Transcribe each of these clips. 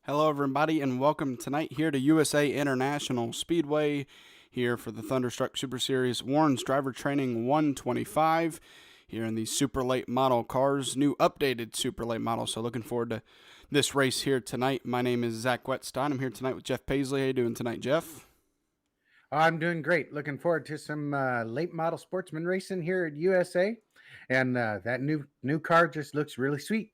Hello, everybody, and welcome tonight here to USA International Speedway here for the Thunderstruck Super Series Warren's Driver Training 125 here in the super late model cars, new updated super late model. So looking forward to this race here tonight. My name is Zach Wetstein. I'm here tonight with Jeff Paisley. How you doing tonight, Jeff? I'm doing great. Looking forward to some late model sportsman racing here at USA, and that new car just looks really sweet.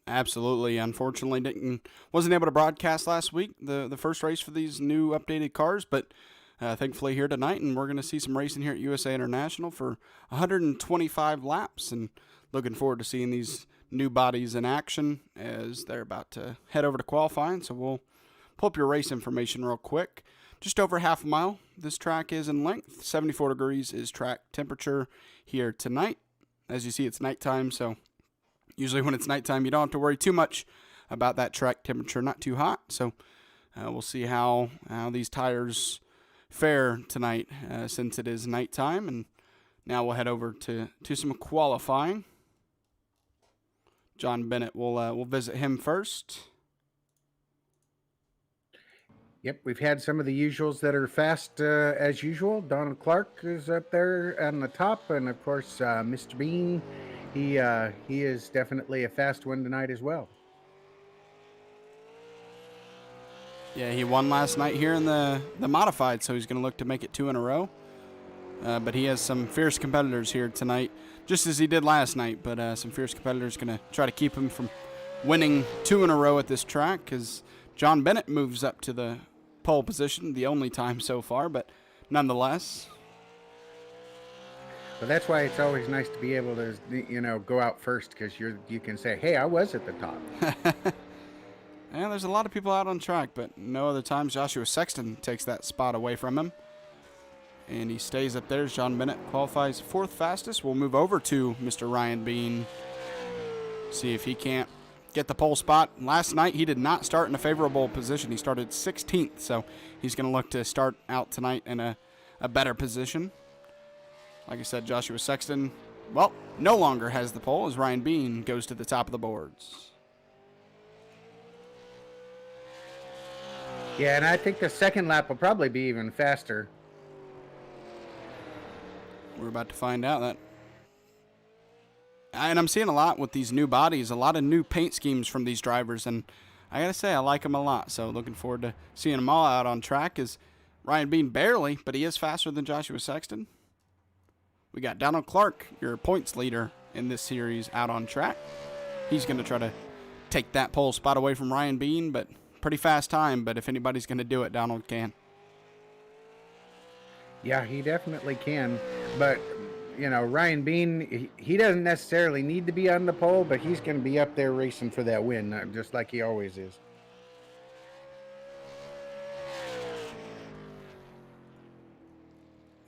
Absolutely. Unfortunately, wasn't able to broadcast last week the first race for these new updated cars, but thankfully here tonight, and we're going to see some racing here at USA International for 125 laps, and looking forward to seeing these new bodies in action as they're about to head over to qualifying. So we'll pull up your race information real quick. Just over half a mile. This track is in length. 74 degrees is track temperature here tonight. As you see, it's nighttime, so usually when it's nighttime, you don't have to worry too much about that track temperature, not too hot. So we'll see how these tires fare tonight since it is nighttime. And now we'll head over to some qualifying. John Bennett, we'll visit him first. Yep, we've had some of the usuals that are fast as usual. Donald Clark is up there on the top, and of course, Mr. Bean. He is definitely a fast one tonight as well. Yeah, he won last night here in the modified, so he's going to look to make it two in a row. But he has some fierce competitors here tonight, just as he did last night. But some fierce competitors going to try to keep him from winning two in a row at this track, because John Bennett moves up to the pole position, the only time so far, but nonetheless. But that's why it's always nice to be able to, go out first, because you can say, "Hey, I was at the top." And there's a lot of people out on track, but no other times Joshua Sexton takes that spot away from him. And he stays up there as John Bennett qualifies fourth fastest. We'll move over to Mr. Ryan Bean, see if he can't get the pole spot. Last night he did not start in a favorable position. He started 16th, so he's going to look to start out tonight in a better position. Like I said, Joshua Sexton, well, no longer has the pole as Ryan Bean goes to the top of the boards. Yeah, and I think the second lap will probably be even faster. We're about to find out that. And I'm seeing a lot with these new bodies, a lot of new paint schemes from these drivers, and I gotta say I like them a lot. So looking forward to seeing them all out on track. Is Ryan Bean barely, but he is faster than Joshua Sexton. We got Donald Clark, your points leader in this series, out on track. He's going to try to take that pole spot away from Ryan Bean, but pretty fast time. But if anybody's going to do it, Donald can. Yeah, he definitely can. But, Ryan Bean, he doesn't necessarily need to be on the pole, but he's going to be up there racing for that win, just like he always is.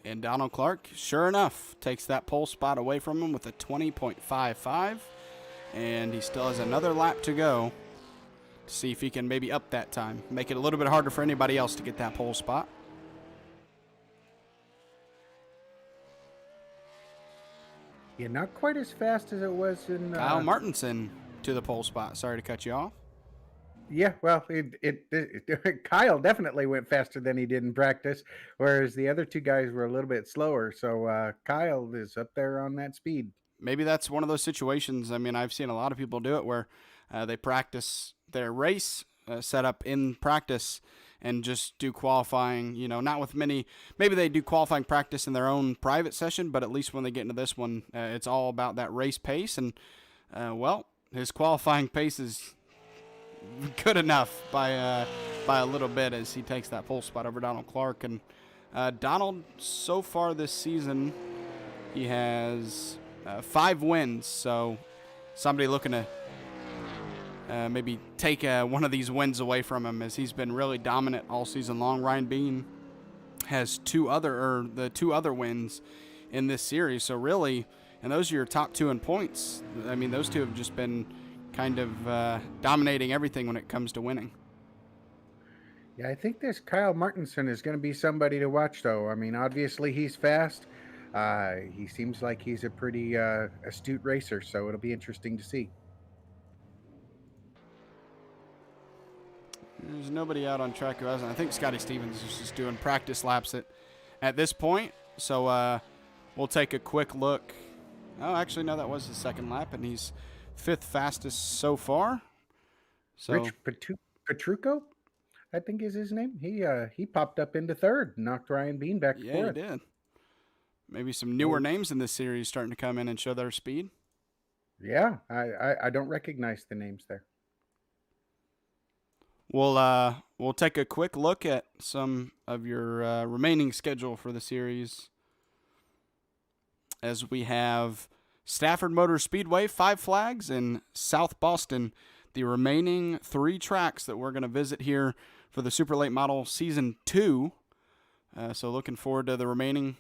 And Donald Clark, sure enough, takes that pole spot away from him with a 20.55. And he still has another lap to go to see if he can maybe up that time. Make it a little bit harder for anybody else to get that pole spot. Yeah, not quite as fast as it was in... Kyle Martinson to the pole spot. Sorry to cut you off. Yeah, well, Kyle definitely went faster than he did in practice, whereas the other two guys were a little bit slower. So Kyle is up there on that speed. Maybe that's one of those situations. I mean, I've seen a lot of people do it where they practice their race setup in practice and just do qualifying, not with many. Maybe they do qualifying practice in their own private session, but at least when they get into this one, it's all about that race pace. And, his qualifying pace is good enough by a little bit as he takes that pole spot over Donald Clark. And Donald, so far this season, he has 5 wins. So somebody looking to maybe take one of these wins away from him, as he's been really dominant all season long. Ryan Bean has the two other wins in this series. So really, and those are your top 2 in points. I mean, those two have just been kind of dominating everything when it comes to winning. Yeah, I think this Kyle Martinson is going to be somebody to watch, though. I mean, obviously he's fast. He seems like he's a pretty astute racer, so it'll be interesting to see. There's nobody out on track who hasn't. I think Scotty Stevens is just doing practice laps at this point. So we'll take a quick look. Oh, actually, no, that was his second lap, and he's 5th fastest so far. So Rich Petrucco, I think is his name. He popped up into 3rd, knocked Ryan Bean back to 4th. Yeah, he did. Maybe some newer names in this series starting to come in and show their speed. Yeah, I don't recognize the names there. We'll take a quick look at some of your remaining schedule for the series, as we have Stafford Motor Speedway, 5 Flags, and South Boston, the remaining 3 tracks that we're going to visit here for the Super Late Model Season 2. So looking forward to the remaining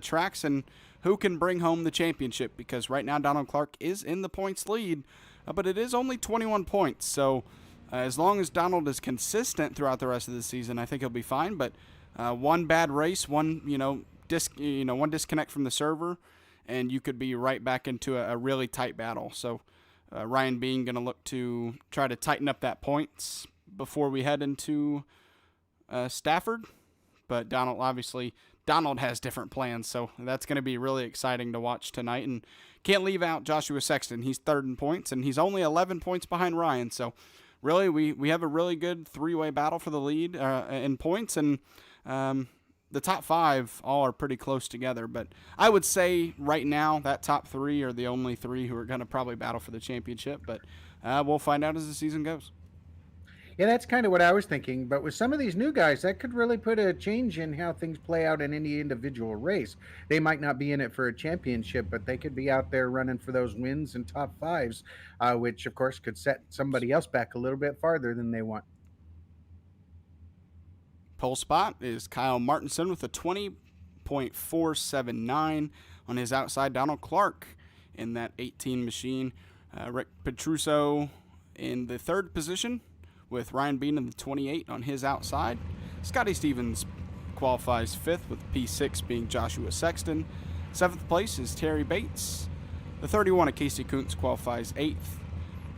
tracks and who can bring home the championship, because right now Donald Clark is in the points lead, but it is only 21 points. So as long as Donald is consistent throughout the rest of the season, I think he'll be fine. But one bad race, one disconnect from the server, and you could be right back into a really tight battle. So Ryan Bean going to look to try to tighten up that points before we head into Stafford. But Donald has different plans, so that's going to be really exciting to watch tonight. And can't leave out Joshua Sexton. He's 3rd in points, and he's only 11 points behind Ryan. So really, we have a really good 3-way battle for the lead in points, and the top 5 all are pretty close together. But I would say right now that top 3 are the only 3 who are going to probably battle for the championship. But we'll find out as the season goes. Yeah, that's kind of what I was thinking. But with some of these new guys, that could really put a change in how things play out in any individual race. They might not be in it for a championship, but they could be out there running for those wins and top 5s, which, of course, could set somebody else back a little bit farther than they want. Pole spot is Kyle Martinson with a 20.479 on his outside. Donald Clark in that 18 machine. Rick Petruccio in the 3rd position, with Ryan Bean in the 28 on his outside. Scotty Stevens qualifies 5th, with P6 being Joshua Sexton. 7th place is Terry Bates. The 31 of Casey Kuntz qualifies 8th.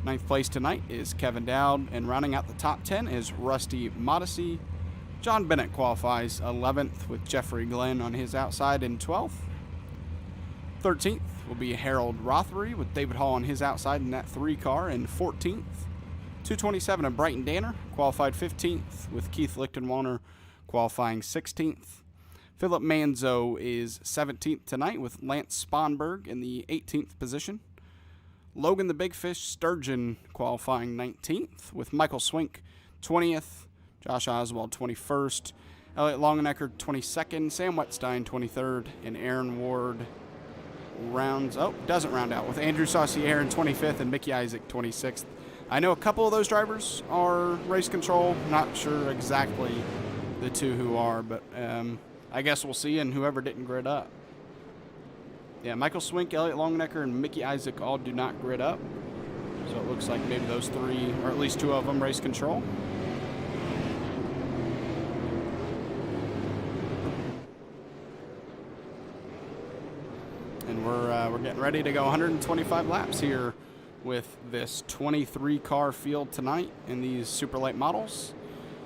9th place tonight is Kevin Dowd, and rounding out the top 10 is Rusty Modesty. John Bennett qualifies 11th, with Jeffrey Glenn on his outside in 12th. 13th will be Harold Rothery, with David Hall on his outside in that 3 car in 14th. 227 of Brighton Danner qualified 15th, with Keith Lichtenwalner qualifying 16th. Philip Manzo is 17th tonight, with Lance Sponberg in the 18th position. Logan the Big Fish Sturgeon qualifying 19th, with Michael Swink 20th, Josh Oswald 21st, Elliot Longenecker 22nd, Sam Wetstein 23rd, and Aaron Ward doesn't round out, with Andrew Saucier in 25th and Mickey Isaac 26th. I know a couple of those drivers are race control. Not sure exactly the 2 who are, but I guess we'll see, and whoever didn't grid up. Yeah, Michael Swink, Elliot Longenecker, and Mickey Isaac all do not grid up. So it looks like maybe those 3, or at least 2 of them, race control. And we're getting ready to go 125 laps here with this 23-car field tonight in these super late models.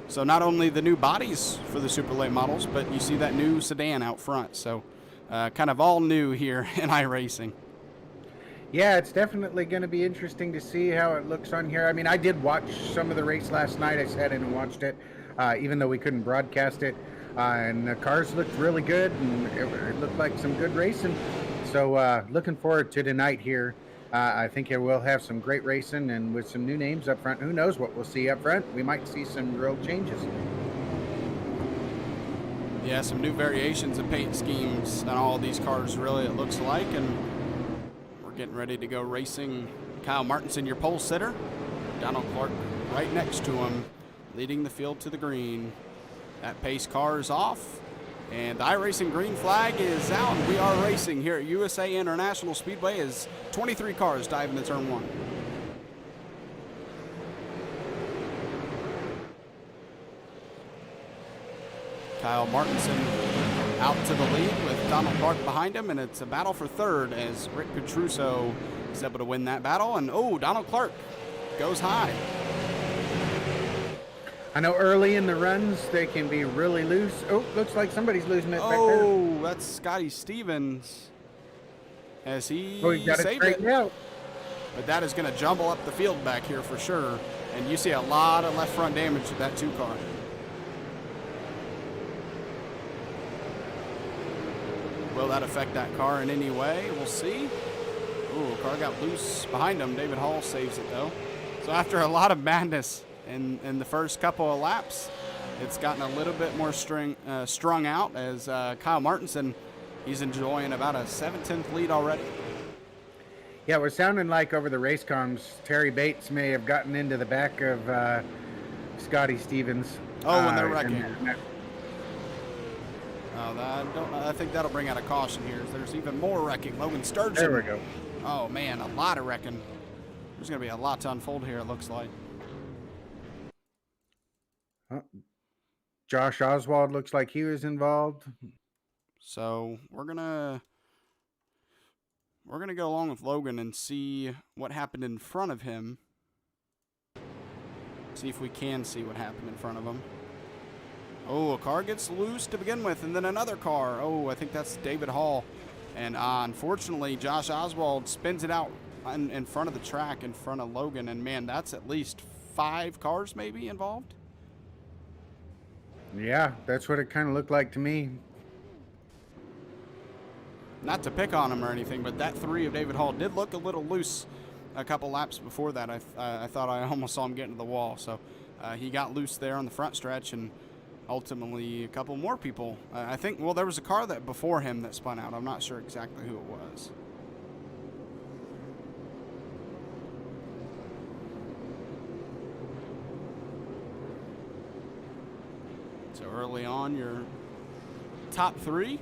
So not only the new bodies for the super late models, but you see that new sedan out front. So kind of all new here in iRacing. Yeah, it's definitely going to be interesting to see how it looks on here. I mean, I did watch some of the race last night. I sat in and watched it, even though we couldn't broadcast it. And the cars looked really good, and it looked like some good racing. So looking forward to tonight here. I think it will have some great racing, and with some new names up front, who knows what we'll see up front. We might see some real changes. Yeah, some new variations of paint schemes on all of these cars, really, it looks like. And we're getting ready to go racing. Kyle Martinson, your pole sitter. Donald Clark right next to him, leading the field to the green. That pace car is off, and the iRacing green flag is out. We are racing here at USA International Speedway as 23 cars dive into turn 1. Kyle Martinson out to the lead with Donald Clark behind him, and it's a battle for 3rd as Rick Petruccio is able to win that battle. And Donald Clark goes high. I know early in the runs they can be really loose. Oh, looks like somebody's losing it back there. Oh, that's Scotty Stevens. As he Oh, he got it saved it. straightened out. But that is going to jumble up the field back here for sure. And you see a lot of left front damage to that 2 car. Will that affect that car in any way? We'll see. Ooh, car got loose behind him. David Hall saves it though. So after a lot of madness in the first couple of laps, it's gotten a little bit more strung out as Kyle Martinson, he's enjoying about a 7/10 lead already. Yeah, it was sounding like over the race comms, Terry Bates may have gotten into the back of Scotty Stevens. Oh, when they're wrecking. I think that'll bring out a caution here. There's even more wrecking. Logan Sturgeon. There we go. Oh, man, a lot of wrecking. There's going to be a lot to unfold here, it looks like. Josh Oswald looks like he was involved. So we're gonna go along with Logan and see what happened in front of him. See if we can see what happened in front of him. Oh, a car gets loose to begin with, and then another car. Oh, I think that's David Hall. And unfortunately, Josh Oswald spins it out in front of the track, in front of Logan. And, man, that's at least 5 cars maybe involved. Yeah, that's what it kind of looked like to me. Not to pick on him or anything, but that 3 of David Hall did look a little loose a couple laps before that. I thought I almost saw him get into the wall. So he got loose there on the front stretch, and ultimately a couple more people. I think, well, there was a car that before him that spun out. I'm not sure exactly who it was. So early on, your top 3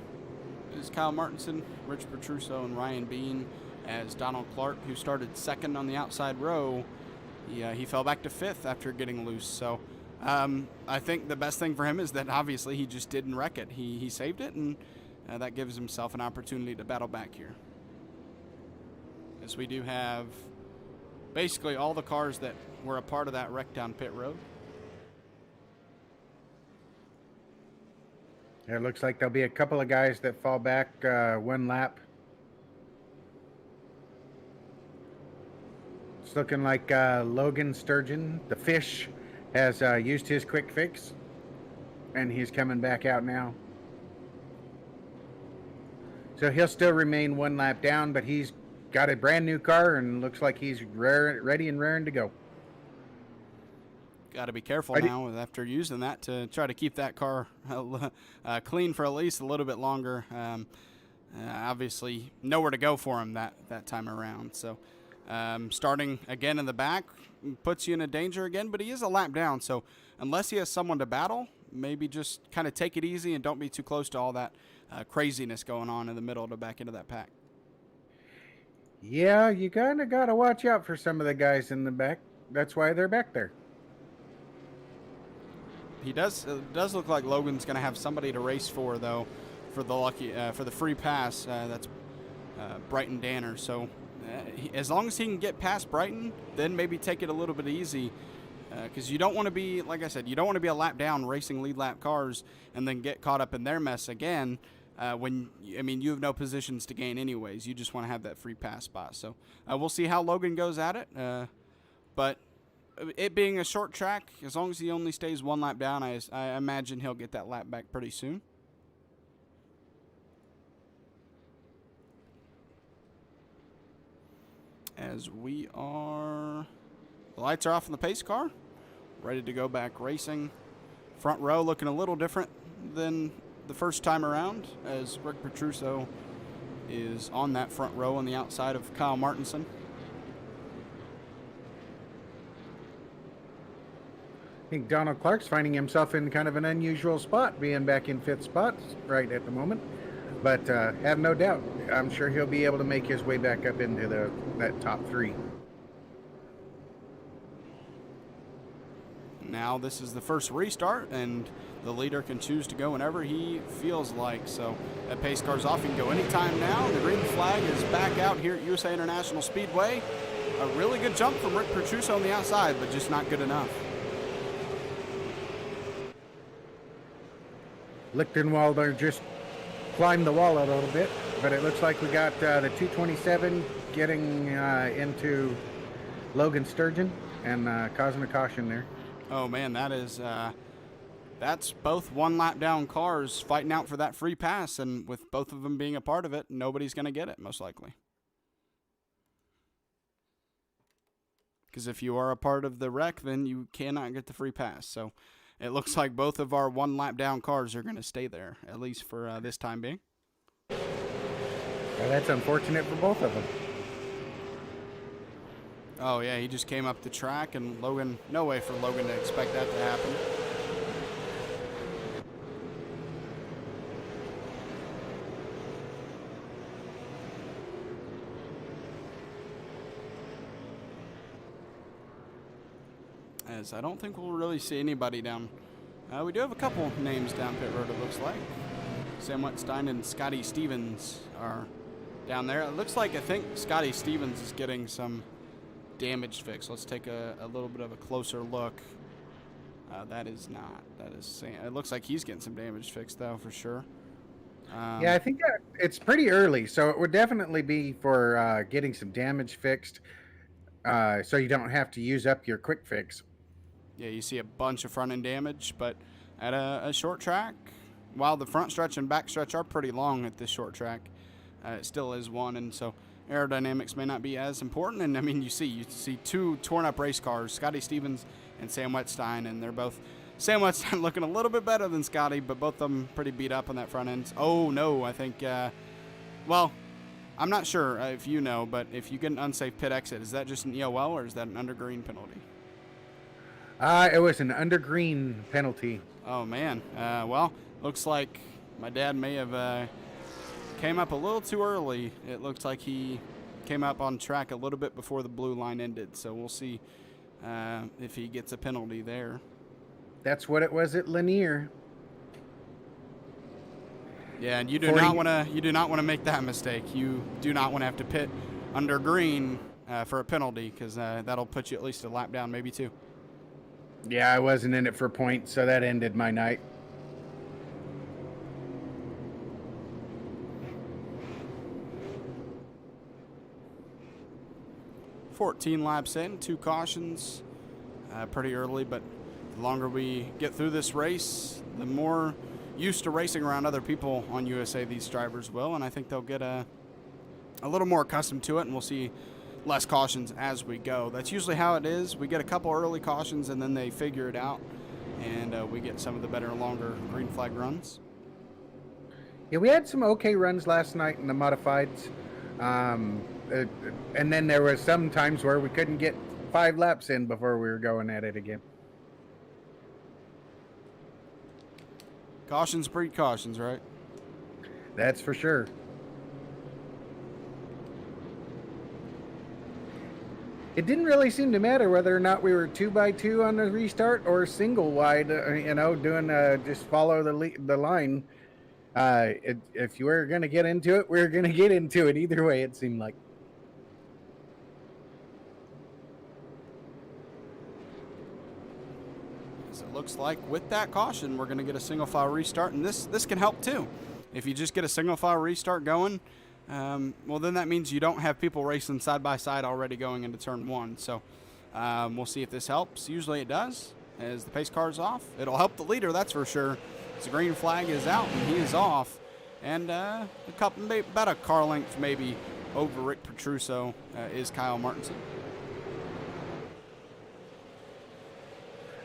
is Kyle Martinson, Rich Petruso, and Ryan Bean, as Donald Clark, who started second on the outside row, he fell back to 5th after getting loose. So I think the best thing for him is that obviously he just didn't wreck it. He saved it, and that gives himself an opportunity to battle back here. As we do have basically all the cars that were a part of that wreck down pit road. It looks like there'll be a couple of guys that fall back 1 lap. It's looking like Logan Sturgeon, the fish, has used his quick fix, and he's coming back out now. So he'll still remain 1 lap down, but he's got a brand new car and looks like he's ready and raring to go. Got to be careful now after using that to try to keep that car clean for at least a little bit longer. Obviously, nowhere to go for him that time around. So starting again in the back puts you in a danger again, but he is a lap down. So unless he has someone to battle, maybe just kind of take it easy and don't be too close to all that craziness going on in the middle to back into that pack. Yeah, you kind of got to watch out for some of the guys in the back. That's why they're back there. It does look like Logan's going to have somebody to race for, though, for the free pass. That's Brighton Danner. So as long as he can get past Brighton, then maybe take it a little bit easy, because you don't want to be, like I said, you don't want to be a lap down racing lead lap cars and then get caught up in their mess again. When you have no positions to gain anyways. You just want to have that free pass spot. So we'll see how Logan goes at it. But it being a short track, as long as he only stays 1 lap down, I imagine he'll get that lap back pretty soon. As the lights are off in the pace car, ready to go back racing. Front row looking a little different than the first time around, as Rick Petruso is on that front row on the outside of Kyle Martinson. I think Donald Clark's finding himself in kind of an unusual spot, being back in 5th spot right at the moment. But have no doubt, I'm sure he'll be able to make his way back up into that top 3. Now this is the first restart, and the leader can choose to go whenever he feels like. So that pace car's off. He can go anytime now. The green flag is back out here at USA International Speedway. A really good jump from Rick Petruso on the outside, but just not good enough. Lichtenwalder just climbed the wall a little bit, but it looks like we got the 227 getting into Logan Sturgeon and causing a caution there. Oh man, that is that's both one lap down cars fighting out for that free pass, and with both of them being a part of it, nobody's going to get it most likely. Because if you are a part of the wreck, then you cannot get the free pass. So it looks like both of our one lap down cars are going to stay there, at least for this time being. Well, that's unfortunate for both of them. Oh yeah, he just came up the track, and Logan, no way for Logan to expect that to happen. As I don't think we'll really see anybody down. We do have a couple names down pit road, it looks like. Sam Wetstein and Scotty Stevens are down there. It looks like, I think Scotty Stevens is getting some damage fixed. Let's take a little bit of a closer look. That is not. That is Sam. It looks like he's getting some damage fixed, though, for sure. Yeah, I think that it's pretty early, so it would definitely be for getting some damage fixed, so you don't have to use up your quick fix. Yeah, you see a bunch of front end damage, but at a short track, while the front stretch and back stretch are pretty long at this short track, it still is one, and so aerodynamics may not be as important. And I mean, you see two torn up race cars, Scotty Stevens and Sam Wetstein, and they're both Sam Wetstein looking a little bit better than Scotty, but both of them pretty beat up on that front end. Oh no, I think well, I'm not sure if you know, but if you get an unsafe pit exit, is that just an EOL or is that an under green penalty? It was an under green penalty. Oh man, well, looks like my dad may have came up a little too early. It looks like he came up on track a little bit before the blue line ended, so we'll see if he gets a penalty there. That's what it was at Lanier. Yeah, and you do not want to make that mistake. You do not want to have to pit under green for a penalty, because that'll put you at least a lap down, maybe two. Yeah, I wasn't in it for points, so that ended my night. $14 laps in, 2 cautions, pretty early, but the longer we get through this race, the more used to racing around other people on USA these drivers will, and I think they'll get a little more accustomed to it, and we'll see less cautions as we go. That's usually how it is. We get a couple early cautions, and then they figure it out, and we get some of the better, longer green flag runs. Yeah, we had some okay runs last night in the modifieds, and then there was some times where we couldn't get 5 laps in before we were going at it again. Cautions breed cautions, right? That's for sure. It didn't really seem to matter whether or not we were 2x2 on the restart or single wide, doing just follow the line. If you were going to get into it, we were going to get into it either way, it seemed like. As it looks like with that caution, we're going to get a single file restart, and this can help too. If you just get a single file restart going, well, then that means you don't have people racing side by side already going into turn 1. So we'll see if this helps. Usually it does. As the pace car is off, it'll help the leader, that's for sure. The green flag is out and he is off, and about a car length maybe over Rick Petruso is Kyle Martinson.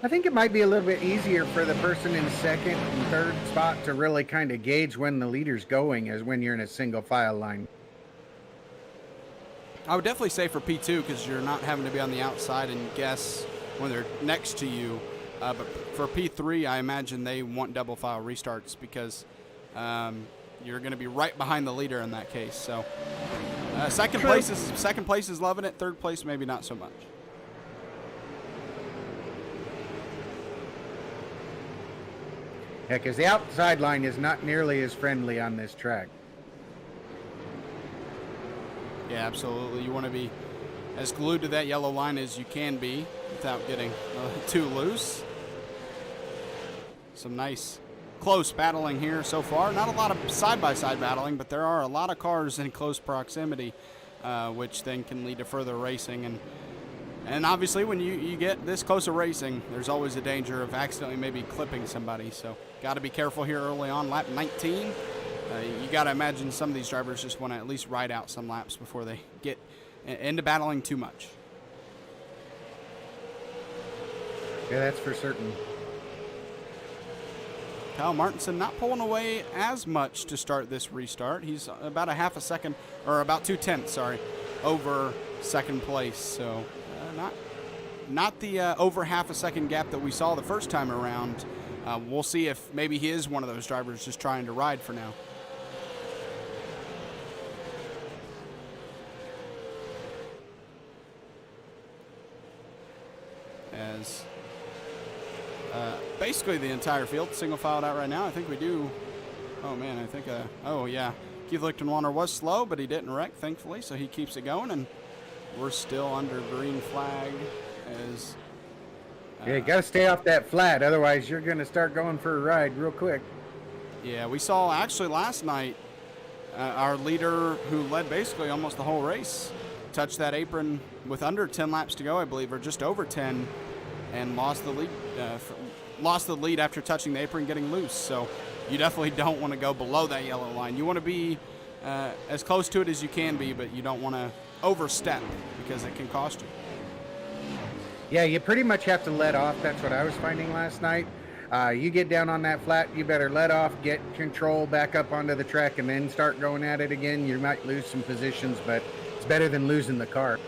I think it might be a little bit easier for the person in second and third spot to really kind of gauge when the leader's going as when you're in a single file line. I would definitely say for P2, because you're not having to be on the outside and guess when they're next to you. But for P3, I imagine they want double file restarts, because you're going to be right behind the leader in that case. So second place is loving it. Third place maybe not so much. Yeah, because the outside line is not nearly as friendly on this track. Yeah, absolutely. You want to be as glued to that yellow line as you can be without getting too loose. Some nice close battling here so far. Not a lot of side-by-side battling, but there are a lot of cars in close proximity, which then can lead to further racing. And obviously, when you get this close to racing, there's always a danger of accidentally maybe clipping somebody. So got to be careful here early on. Lap 19, you got to imagine some of these drivers just want to at least ride out some laps before they get into battling too much. Yeah, that's for certain. Kyle Martinson not pulling away as much to start this restart. He's about a half a second, or about 2/10, sorry, over second place. So not the over half a second gap that we saw the first time around. We'll see if maybe he is one of those drivers just trying to ride for now. As basically the entire field single filed out right now. I think we do. Oh man, I think. Oh yeah, Keith Lichtenwalder was slow, but he didn't wreck, thankfully, so he keeps it going, and we're still under green flag. As Yeah, you got to stay off that flat, otherwise you're going to start going for a ride real quick. Yeah, we saw actually last night our leader, who led basically almost the whole race, touched that apron with under 10 laps to go, I believe, or just over 10, and lost the lead. Lost the lead after touching the apron, getting loose. So you definitely don't want to go below that yellow line. You want to be as close to it as you can be, but you don't want to overstep because it can cost you. Yeah, you pretty much have to let off. That's what I was finding last night. You get down on that flat, you better let off, get control back up onto the track, and then start going at it again. You might lose some positions, but it's better than losing the car.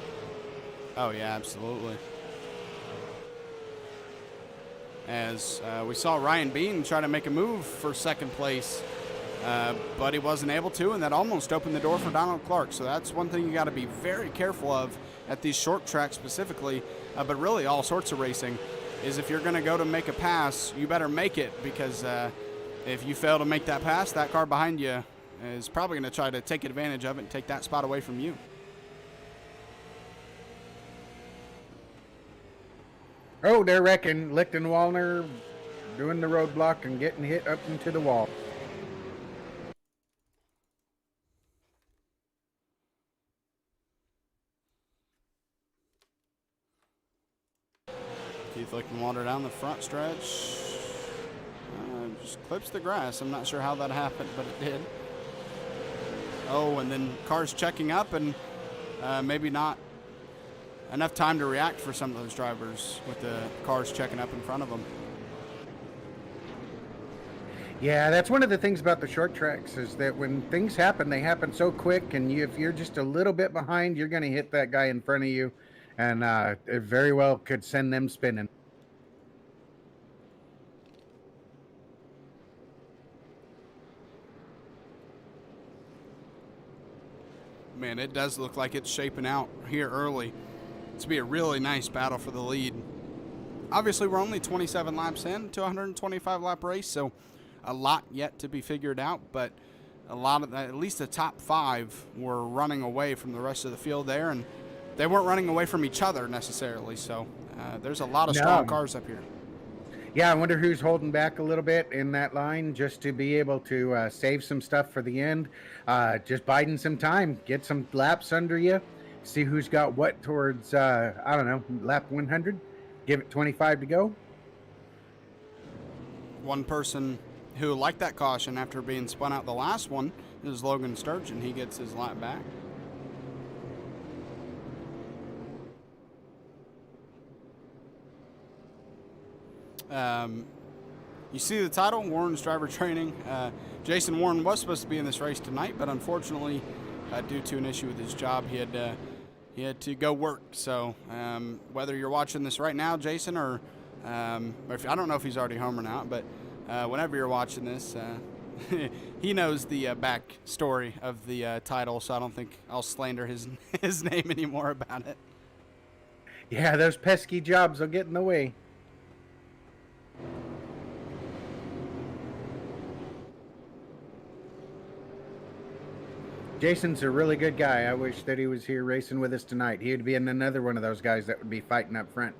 Oh, yeah, absolutely. As we saw Ryan Bean try to make a move for second place, but he wasn't able to, and that almost opened the door for Donald Clark. So that's one thing you got to be very careful of at these short tracks specifically, but really all sorts of racing, is if you're going to go to make a pass, you better make it, because if you fail to make that pass, that car behind you is probably going to try to take advantage of it and take that spot away from you. Oh, they're wrecking. Lichtenwalder doing the roadblock and getting hit up into the wall. Keith Lichtenwalder down the front stretch. Just clips the grass. I'm not sure how that happened, but it did. Oh, and then cars checking up, and maybe not enough time to react for some of those drivers with the cars checking up in front of them. Yeah, that's one of the things about the short tracks, is that when things happen, they happen so quick, and if you're just a little bit behind, you're going to hit that guy in front of you, and it very well could send them spinning. Man, it does look like it's shaping out here early to be a really nice battle for the lead. Obviously, we're only 27 laps in to a 125-lap race, so a lot yet to be figured out, but a lot of at least the top 5 were running away from the rest of the field there, and they weren't running away from each other necessarily, so there's a lot of strong cars up here. Yeah, I wonder who's holding back a little bit in that line just to be able to save some stuff for the end. Just biding some time, get some laps under you, see who's got what towards, I don't know, lap 100. Give it 25 to go. One person who liked that caution after being spun out the last one is Logan Sturgeon. He gets his lap back. You see the title, Warren's driver training. Jason Warren was supposed to be in this race tonight, but unfortunately, due to an issue with his job, he had to go work. So whether you're watching this right now, Jason, or if, I don't know if he's already home or not, but whenever you're watching this, he knows the back story of the title, so I don't think I'll slander his name anymore about it. Yeah, those pesky jobs will get in the way. Jason's a really good guy. I wish that he was here racing with us tonight. He would be another one of those guys that would be fighting up front.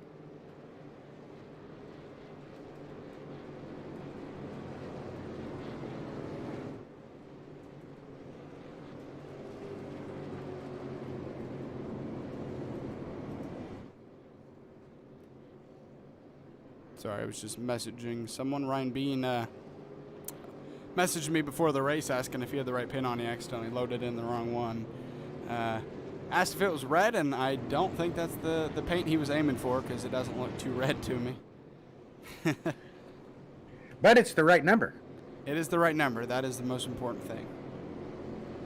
Sorry, I was just messaging someone. Ryan Bean messaged me before the race asking if he had the right pin on. He accidentally loaded in the wrong one. Asked if it was red, and I don't think that's the paint he was aiming for because it doesn't look too red to me. But it's the right number. It is the right number. That is the most important thing.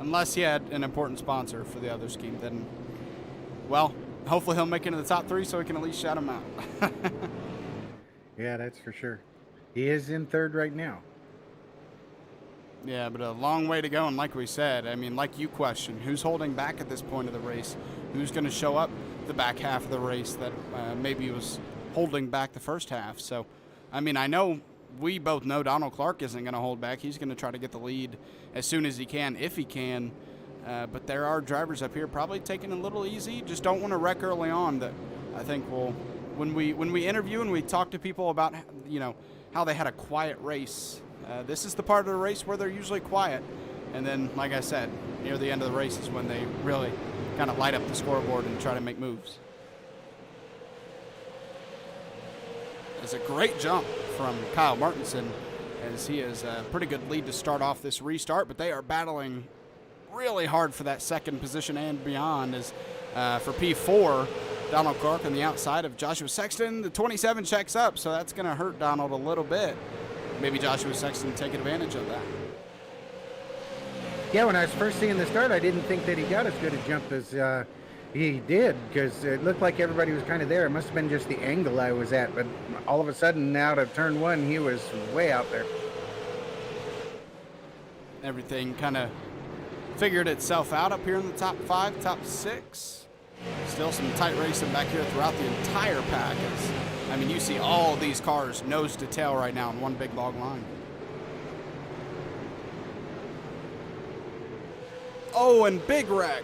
Unless he had an important sponsor for the other scheme, then, well, hopefully he'll make it into the top 3 so we can at least shout him out. Yeah, that's for sure. He is in 3rd right now. Yeah, but a long way to go, and like we said, I mean, like you questioned, who's holding back at this point of the race? Who's going to show up the back half of the race that maybe was holding back the first half? So, I mean, I know we both know Donald Clark isn't going to hold back. He's going to try to get the lead as soon as he can, if he can. But there are drivers up here probably taking it a little easy. Just don't want to wreck early on. That I think will, when we interview and we talk to people about, you know, how they had a quiet race. This is the part of the race where they're usually quiet. And then, like I said, near the end of the race is when they really kind of light up the scoreboard and try to make moves. It's a great jump from Kyle Martinson, as he is a pretty good lead to start off this restart, but they are battling really hard for that second position and beyond. As for P4, Donald Clark on the outside of Joshua Sexton. The 27 checks up, so that's going to hurt Donald a little bit. Maybe Joshua Sexton taking advantage of that. Yeah, when I was first seeing the start, I didn't think that he got as good a jump as he did, because it looked like everybody was kind of there. It must have been just the angle I was at, but all of a sudden, now to turn 1, he was way out there. Everything kind of figured itself out up here in the top 5, top 6. Still some tight racing back here throughout the entire pack. I mean, you see all these cars nose to tail right now in one big long line. Oh, and big wreck.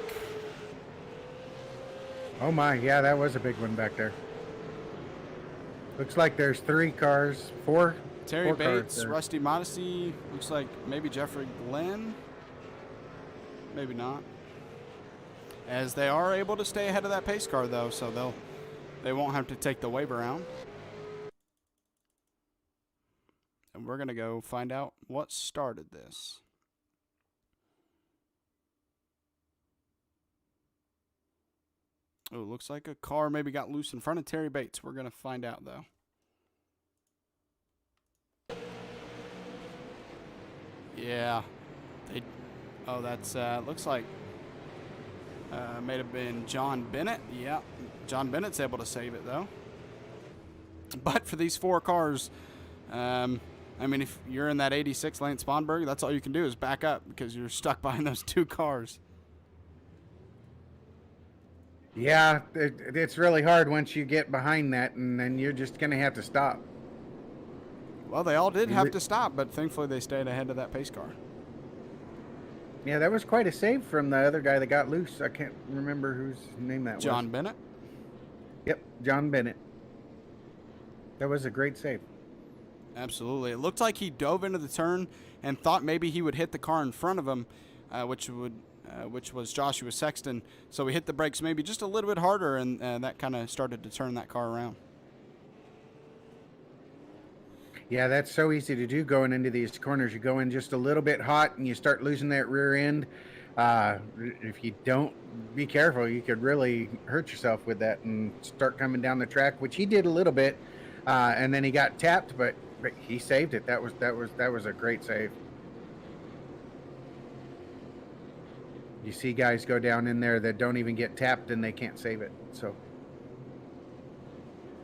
Oh my, yeah, that was a big one back there. Looks like there's 3 cars, 4. Terry 4 Bates, cars Rusty Modesty, looks like maybe Jeffrey Glenn. Maybe not. As they are able to stay ahead of that pace car, though, so they won't have to take the waiver out. And we're going to go find out what started this. Oh, looks like a car maybe got loose in front of Terry Bates. We're going to find out, though. Yeah. Oh, that's, looks like, may have been John Bennett. Yeah, John Bennett's able to save it, though. But for these 4 cars, I mean, if you're in that 86 Lance Sponberg, that's all you can do is back up because you're stuck behind those 2 cars. Yeah, it's really hard once you get behind that, and then you're just going to have to stop. Well, they all did have to stop, but thankfully they stayed ahead of that pace car. Yeah, that was quite a save from the other guy that got loose. I can't remember whose name that was. John Bennett? Yep, John Bennett. That was a great save. Absolutely. It looked like he dove into the turn and thought maybe he would hit the car in front of him, which was Joshua Sexton. So he hit the brakes maybe just a little bit harder, and that kind of started to turn that car around. Yeah, that's so easy to do going into these corners. You go in just a little bit hot and you start losing that rear end. If you don't be careful, you could really hurt yourself with that and start coming down the track, which he did a little bit. And then he got tapped, but he saved it. That was a great save. You see guys go down in there that don't even get tapped and they can't save it. So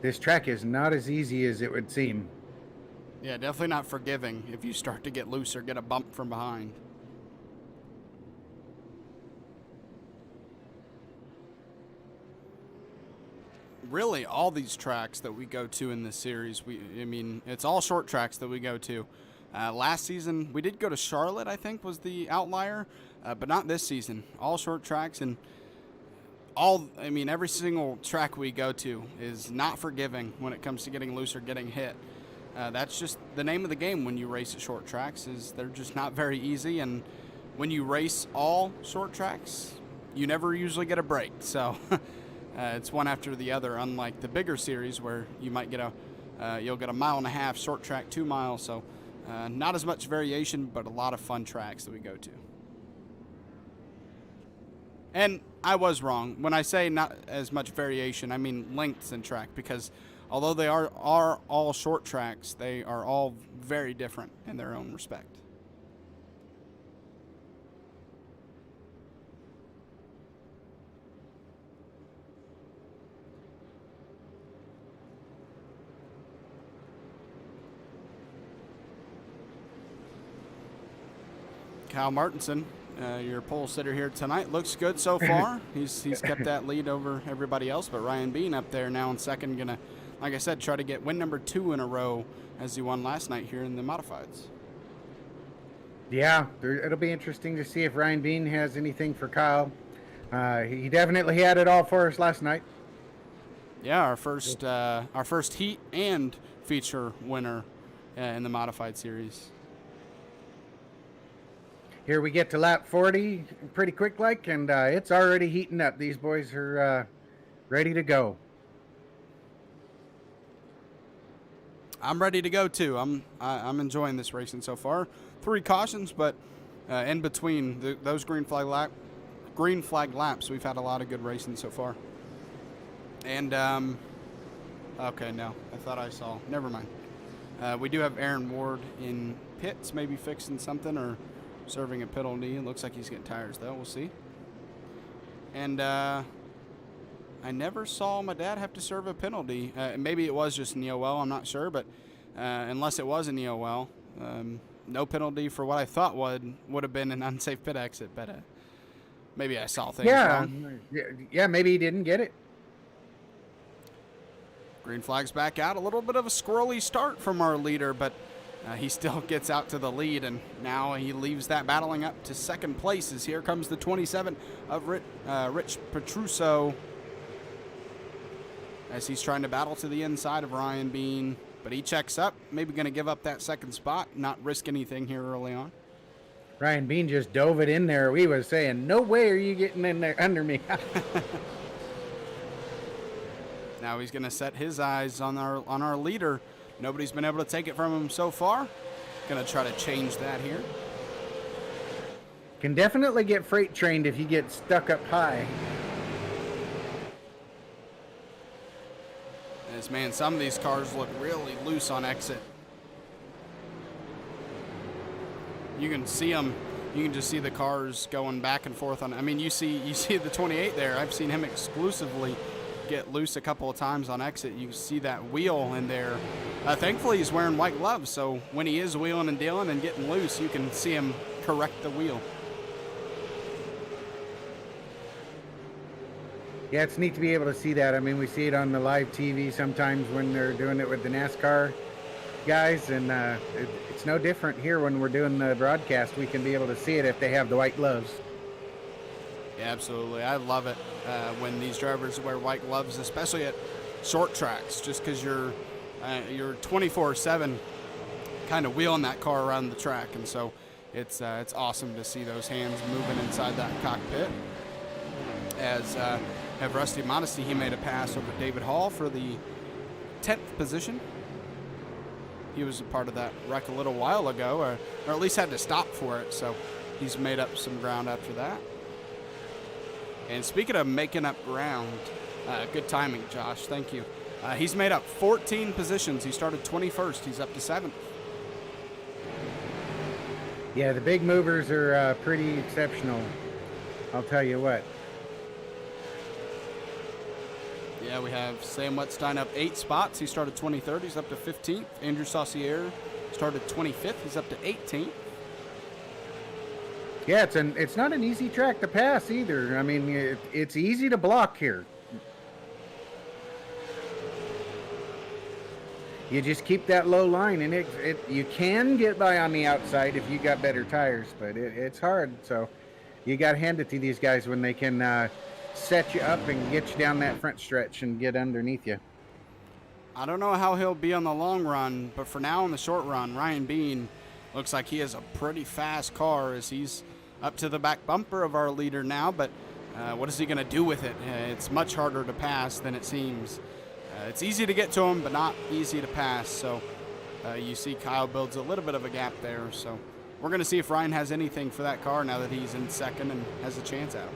this track is not as easy as it would seem. Yeah, definitely not forgiving if you start to get loose or get a bump from behind. Really, all these tracks that we go to in this series, I mean, it's all short tracks that we go to. Last season, we did go to Charlotte, I think, was the outlier, but not this season. All short tracks, and every single track we go to is not forgiving when it comes to getting loose or getting hit. That's just the name of the game when you race at short tracks, is they're just not very easy. And when you race all short tracks, you never usually get a break. So it's one after the other, unlike the bigger series where you might get You'll get a 1.5 miles short track, 2 miles. So not as much variation, but a lot of fun tracks that we go to. And I was wrong. When I say not as much variation, I mean lengths in track, because although they are all short tracks, they are all very different in their own respect. Kyle Martinson, your pole sitter here tonight, looks good so far. He's kept that lead over everybody else, but Ryan Bean up there now in second, gonna, like I said, try to get win number 2 in a row as he won last night here in the modifieds. Yeah, it'll be interesting to see if Ryan Bean has anything for Kyle. He definitely had it all for us last night. Yeah, our first heat and feature winner in the modified series. Here we get to lap 40 pretty quick like, and it's already heating up. These boys are ready to go. I'm ready to go too. I'm enjoying this racing so far. 3 cautions, but in between those green flag laps, we've had a lot of good racing so far. And okay, no, I thought I saw. Never mind. We do have Aaron Ward in pits, maybe fixing something or serving a penalty. It looks like he's getting tires though. We'll see. And I never saw my dad have to serve a penalty. Maybe it was just an EOL, I'm not sure, but unless it was an EOL, no penalty for what I thought would have been an unsafe pit exit, but maybe I saw things wrong. Yeah, maybe he didn't get it. Green flag's back out. A little bit of a squirrely start from our leader, but he still gets out to the lead, and now he leaves that battling up to second place as here comes the 27 of Rich Petruso, as he's trying to battle to the inside of Ryan Bean, but he checks up, maybe going to give up that second spot, not risk anything here early on. Ryan Bean just dove it in there. We was saying, no way are you getting in there under me. Now he's going to set his eyes on our leader. Nobody's been able to take it from him so far. Going to try to change that here. Can definitely get freight trained if you get stuck up high. As man, some of these cars look really loose on exit. You can see them. You can just see the cars going back and forth on. I mean, you see the 28 there. I've seen him exclusively get loose a couple of times on exit. You see that wheel in there. Thankfully, he's wearing white gloves, so when he is wheeling and dealing and getting loose, you can see him correct the wheel. Yeah, it's neat to be able to see that. I mean, we see it on the live TV sometimes when they're doing it with the NASCAR guys, and it's no different here when we're doing the broadcast. We can be able to see it if they have the white gloves. Yeah, absolutely. I love it when these drivers wear white gloves, especially at short tracks, just because you're 24/7 kind of wheeling that car around the track, and so it's awesome to see those hands moving inside that cockpit. As have Rusty Modesty, he made a pass over David Hall for the 10th position. He was a part of that wreck a little while ago, or at least had to stop for it, so he's made up some ground after that. And speaking of making up ground, good timing, Josh. Thank you. He's made up 14 positions. He started 21st. He's up to 7th. Yeah, the big movers are pretty exceptional. I'll tell you what. Yeah, we have Sam Wetstein up 8 spots. He started 23rd. He's up to 15th. Andrew Saucier started 25th. He's up to 18th. Yeah, it's not an easy track to pass either. I mean, it's easy to block here. You just keep that low line, and you can get by on the outside if you got better tires, but it's hard. So you got to hand it to these guys when they can set you up and get you down that front stretch and get underneath you. I don't know how he'll be on the long run, but for now in the short run, Ryan Bean looks like he has a pretty fast car as he's up to the back bumper of our leader now, but what is he going to do with it? It's much harder to pass than it seems. It's easy to get to him, but not easy to pass. So you see Kyle builds a little bit of a gap there. So we're going to see if Ryan has anything for that car now that he's in second and has a chance at him.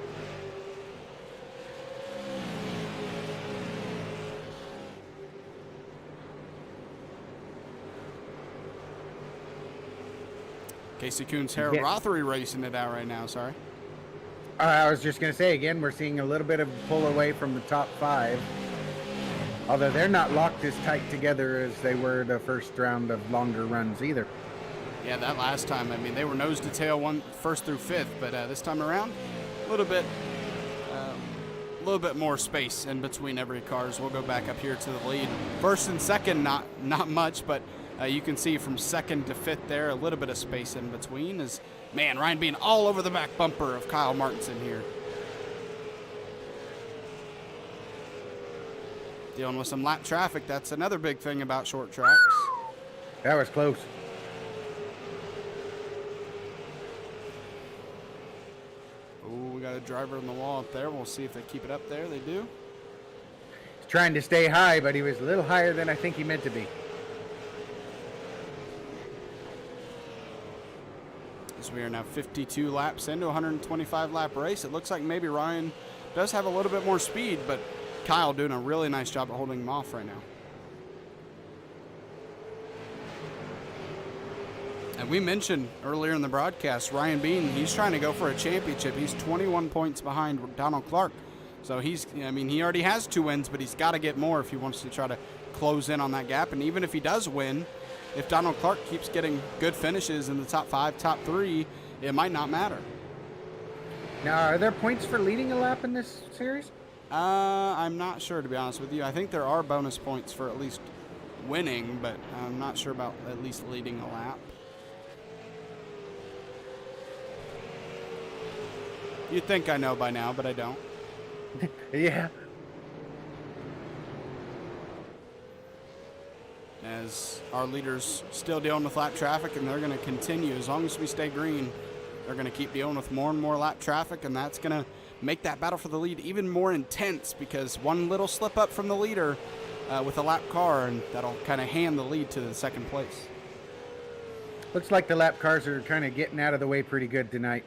Casey Coons, Harold Rothery racing it out right now, sorry. I was just going to say, again, we're seeing a little bit of pull away from the top 5. Although they're not locked as tight together as they were the first round of longer runs either. Yeah, that last time, I mean, they were nose to tail first through 5th, but this time around, a little bit more space in between every car as we'll go back up here to the lead. First and second, not much, but you can see from 2nd to 5th there, a little bit of space in between. Man, Ryan being all over the back bumper of Kyle Martinson here. Dealing with some lap traffic. That's another big thing about short tracks. That was close. Oh, we got a driver on the wall up there. We'll see if they keep it up there. They do. He's trying to stay high, but he was a little higher than I think he meant to be. As we are now 52 laps into a 125 lap race. It looks like maybe Ryan does have a little bit more speed, but Kyle doing a really nice job of holding him off right now. And we mentioned earlier in the broadcast, Ryan Bean, he's trying to go for a championship. He's 21 points behind Donald Clark. So he already has 2 wins, but he's got to get more if he wants to try to close in on that gap. And even if he does win, if Donald Clark keeps getting good finishes in the top 5, top 3, it might not matter. Now, are there points for leading a lap in this series? I'm not sure, to be honest with you. I think there are bonus points for at least winning, but I'm not sure about at least leading a lap. You'd think I know by now, but I don't. Yeah. As our leaders still dealing with lap traffic, and they're going to continue. As long as we stay green, they're going to keep dealing with more and more lap traffic, and that's going to make that battle for the lead even more intense, because one little slip up from the leader with a lap car, and that'll kind of hand the lead to the 2nd place. Looks like the lap cars are kind of getting out of the way pretty good tonight.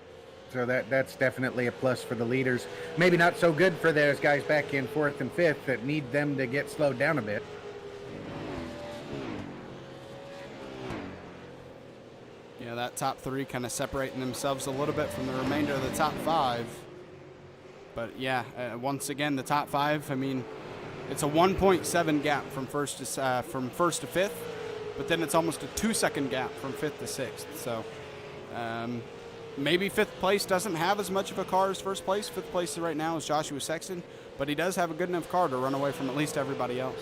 So that's definitely a plus for the leaders. Maybe not so good for those guys back in 4th and 5th that need them to get slowed down a bit. Yeah, that top 3 kind of separating themselves a little bit from the remainder of the top 5. But yeah, once again, the top 5, I mean, it's a 1.7 gap from first to 5th, but then it's almost a 2-second gap from 5th to 6th. So maybe 5th place doesn't have as much of a car as 1st place. 5th place right now is Joshua Sexton, but he does have a good enough car to run away from at least everybody else.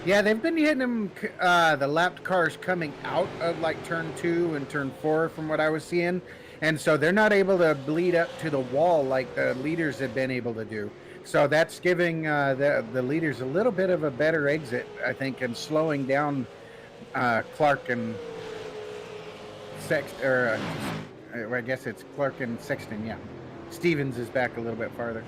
Yeah, they've been hitting them, the lapped cars coming out of like turn 2 and turn 4 from what I was seeing. And so they're not able to bleed up to the wall like the leaders have been able to do. So that's giving the leaders a little bit of a better exit, I think, and slowing down Clark and Sexton, or I guess it's Clark and Sexton, yeah. Stevens is back a little bit farther.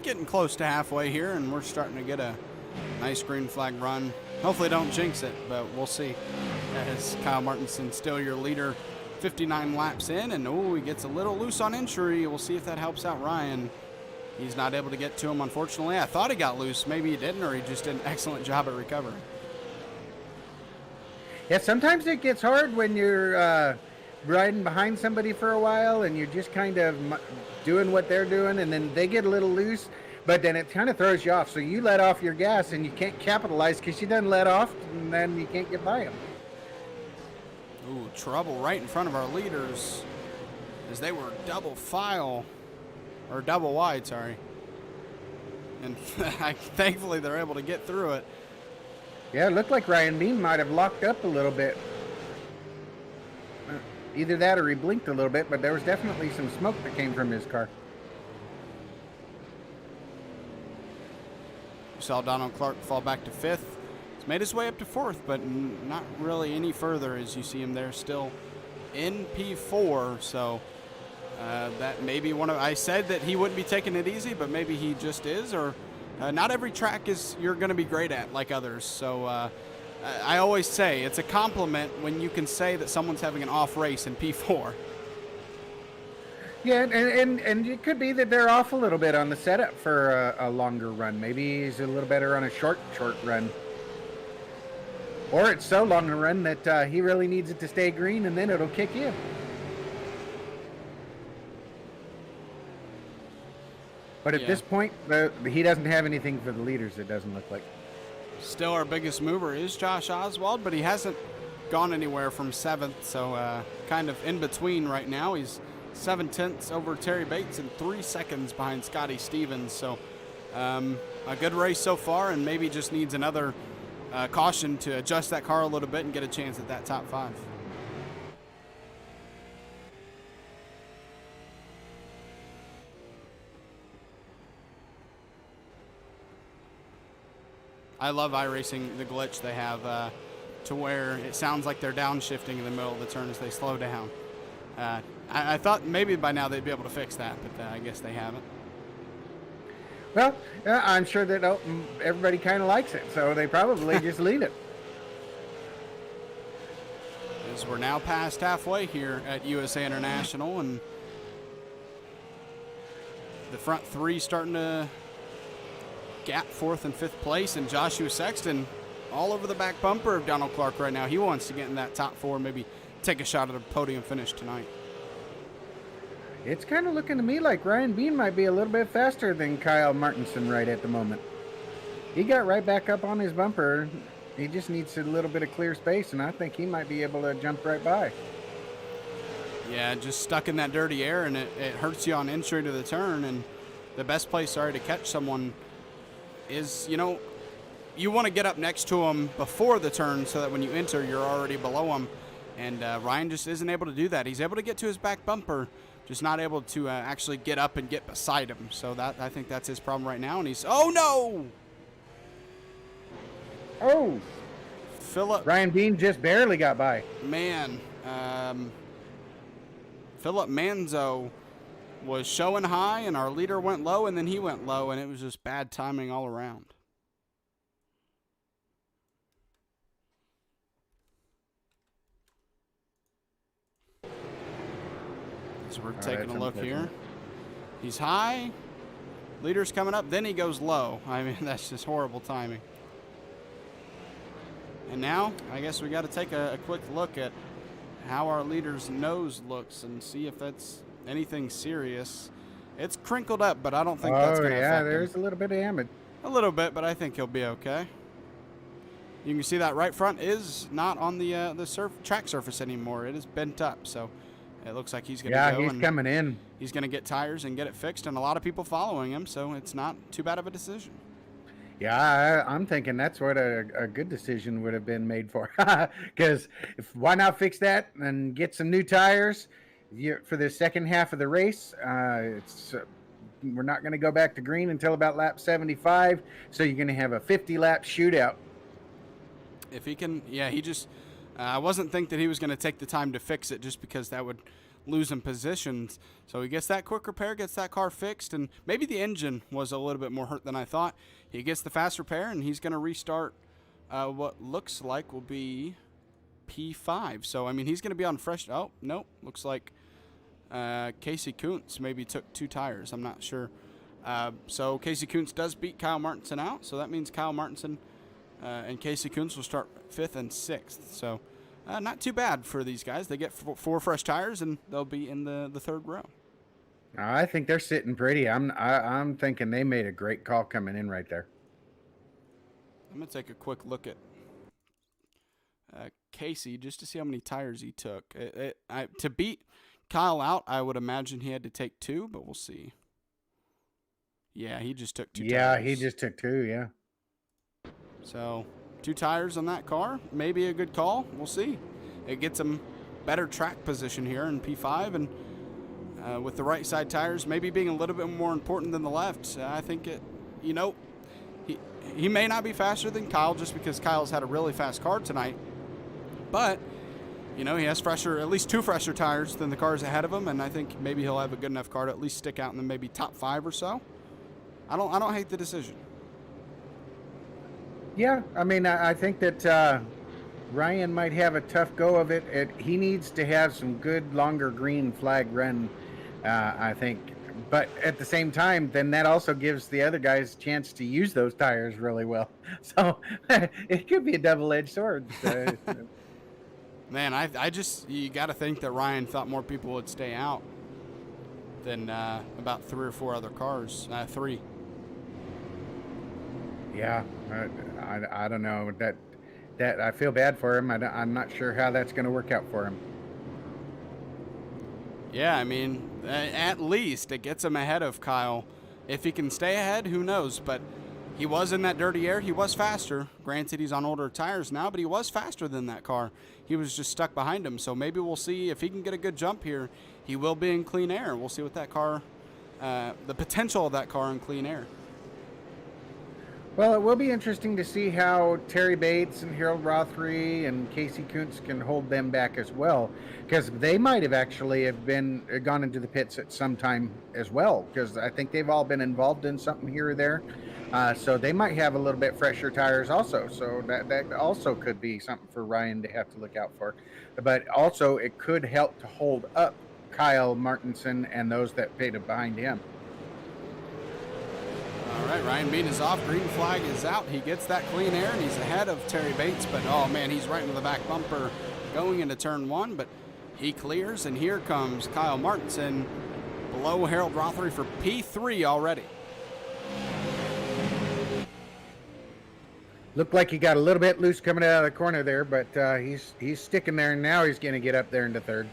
Getting close to halfway here, and we're starting to get a nice green flag run. Hopefully don't jinx it, but we'll see. As Kyle Martinson still your leader, 59 laps in, and he gets a little loose on entry. We'll see if that helps out Ryan. He's not able to get to him, unfortunately. I thought he got loose. Maybe he didn't, or he just did an excellent job at recovering. Yeah, sometimes it gets hard when you're riding behind somebody for a while and you're just kind of doing what they're doing, and then they get a little loose, but then it kind of throws you off. So you let off your gas and you can't capitalize because you done let off, and then you can't get by them. Ooh, trouble right in front of our leaders as they were double wide, sorry. And thankfully they're able to get through it. Yeah, it looked like Ryan Bean might have locked up a little bit. Either that or he blinked a little bit, but there was definitely some smoke that came from his car. You saw Donald Clark fall back to 5th. He's made his way up to 4th, but not really any further as you see him there still in P4. So that may be one of, I said that he wouldn't be taking it easy, but maybe he just is, or not every track is you're going to be great at like others. So I always say it's a compliment when you can say that someone's having an off race in P4. Yeah, and it could be that they're off a little bit on the setup for a longer run. Maybe he's a little better on a short run. Or it's so long a run that he really needs it to stay green, and then it'll kick in. But at this point, he doesn't have anything for the leaders, it doesn't look like. Still our biggest mover is Josh Oswald, but he hasn't gone anywhere from 7th, so kind of in between right now. He's 7/10 over Terry Bates and 3 seconds behind Scotty Stevens. So a good race so far, and maybe just needs another caution to adjust that car a little bit and get a chance at that top 5. I love iRacing, the glitch they have to where it sounds like they're downshifting in the middle of the turn as they slow down. I thought maybe by now they'd be able to fix that, but I guess they haven't. Well, I'm sure that everybody kind of likes it, so they probably just leave it. As we're now past halfway here at USA International, and the front 3 starting to gap 4th and 5th place, and Joshua Sexton all over the back bumper of Donald Clark right now. He wants to get in that top 4, maybe take a shot at a podium finish tonight. It's kind of looking to me like Ryan Bean might be a little bit faster than Kyle Martinson right at the moment. He got right back up on his bumper. He just needs a little bit of clear space, and I think he might be able to jump right by. Yeah, just stuck in that dirty air, and it hurts you on entry to the turn. And the best place, to catch someone is, you want to get up next to them before the turn so that when you enter, you're already below them. And Ryan just isn't able to do that. He's able to get to his back bumper, just not able to actually get up and get beside him. So I think that's his problem right now. And he's, oh no! Oh! Philip. Ryan Bean just barely got by. Man, Philip Manzo was showing high, and our leader went low, and then he went low, and it was just bad timing all around. So we're taking a look here. He's high, leader's coming up, then he goes low. I mean, that's just horrible timing. And now, I guess we got to take a quick look at how our leader's nose looks and see if that's anything serious. It's crinkled up, but I don't think that's going to affect him. There's a little bit of damage. A little bit, but I think he'll be okay. You can see that right front is not on the track surface anymore. It is bent up, so it looks like he's going to go. Yeah, he's coming in. He's going to get tires and get it fixed, and a lot of people following him, so it's not too bad of a decision. Yeah, I'm thinking that's what a good decision would have been made for. Because why not fix that and get some new tires for the second half of the race? We're not going to go back to green until about lap 75, so you're going to have a 50-lap shootout. If he can, yeah, he just, I wasn't think that he was going to take the time to fix it just because that would lose him positions. So he gets that quick repair, gets that car fixed, and maybe the engine was a little bit more hurt than I thought. He gets the fast repair, and he's going to restart what looks like will be P5. So, I mean, he's going to be on fresh. Oh, nope. Looks like Casey Kuntz maybe took 2 tires. I'm not sure. So Casey Kuntz does beat Kyle Martinson out. So that means Kyle Martinson and Casey Kuntz will start 5th and 6th. So not too bad for these guys. They get 4 fresh tires, and they'll be in the 3rd row. I think they're sitting pretty. I'm thinking they made a great call coming in right there. I'm going to take a quick look at Casey just to see how many tires he took. To beat Kyle out, I would imagine he had to take 2, but we'll see. Yeah, he just took 2 tires. Yeah, he just took 2, yeah. So 2 tires on that car, maybe a good call. We'll see. It gets him better track position here in P5, and with the right side tires maybe being a little bit more important than the left. I think he may not be faster than Kyle just because Kyle's had a really fast car tonight, but you know, he has at least 2 fresher tires than the cars ahead of him, and I think maybe he'll have a good enough car to at least stick out in the maybe top 5 or so. I don't hate the decision. Yeah, I mean, I think that Ryan might have a tough go of it. He needs to have some good longer green flag run, I think. But at the same time, then that also gives the other guys a chance to use those tires really well. So it could be a double-edged sword. Man, you got to think that Ryan thought more people would stay out than about 3 or 4 other cars. 3. Yeah, I don't know. That I feel bad for him. I'm not sure how that's going to work out for him. Yeah, I mean, at least it gets him ahead of Kyle. If he can stay ahead, who knows? But he was in that dirty air. He was faster. Granted, he's on older tires now, but he was faster than that car. He was just stuck behind him. So maybe we'll see if he can get a good jump here. He will be in clean air. We'll see what that car, the potential of that car in clean air. Well, it will be interesting to see how Terry Bates and Harold Rothery and Casey Kuntz can hold them back as well, because they might have actually gone into the pits at some time as well, because I think they've all been involved in something here or there. So they might have a little bit fresher tires also. So that also could be something for Ryan to have to look out for. But also it could help to hold up Kyle Martinson and those that paid behind him. All right, Ryan Bean is off. Green flag is out. He gets that clean air, and he's ahead of Terry Bates. But, oh, man, he's right into the back bumper going into turn 1. But he clears, and here comes Kyle Martinson below Harold Rothery for P3 already. Looked like he got a little bit loose coming out of the corner there, but he's sticking there, and now he's going to get up there into third.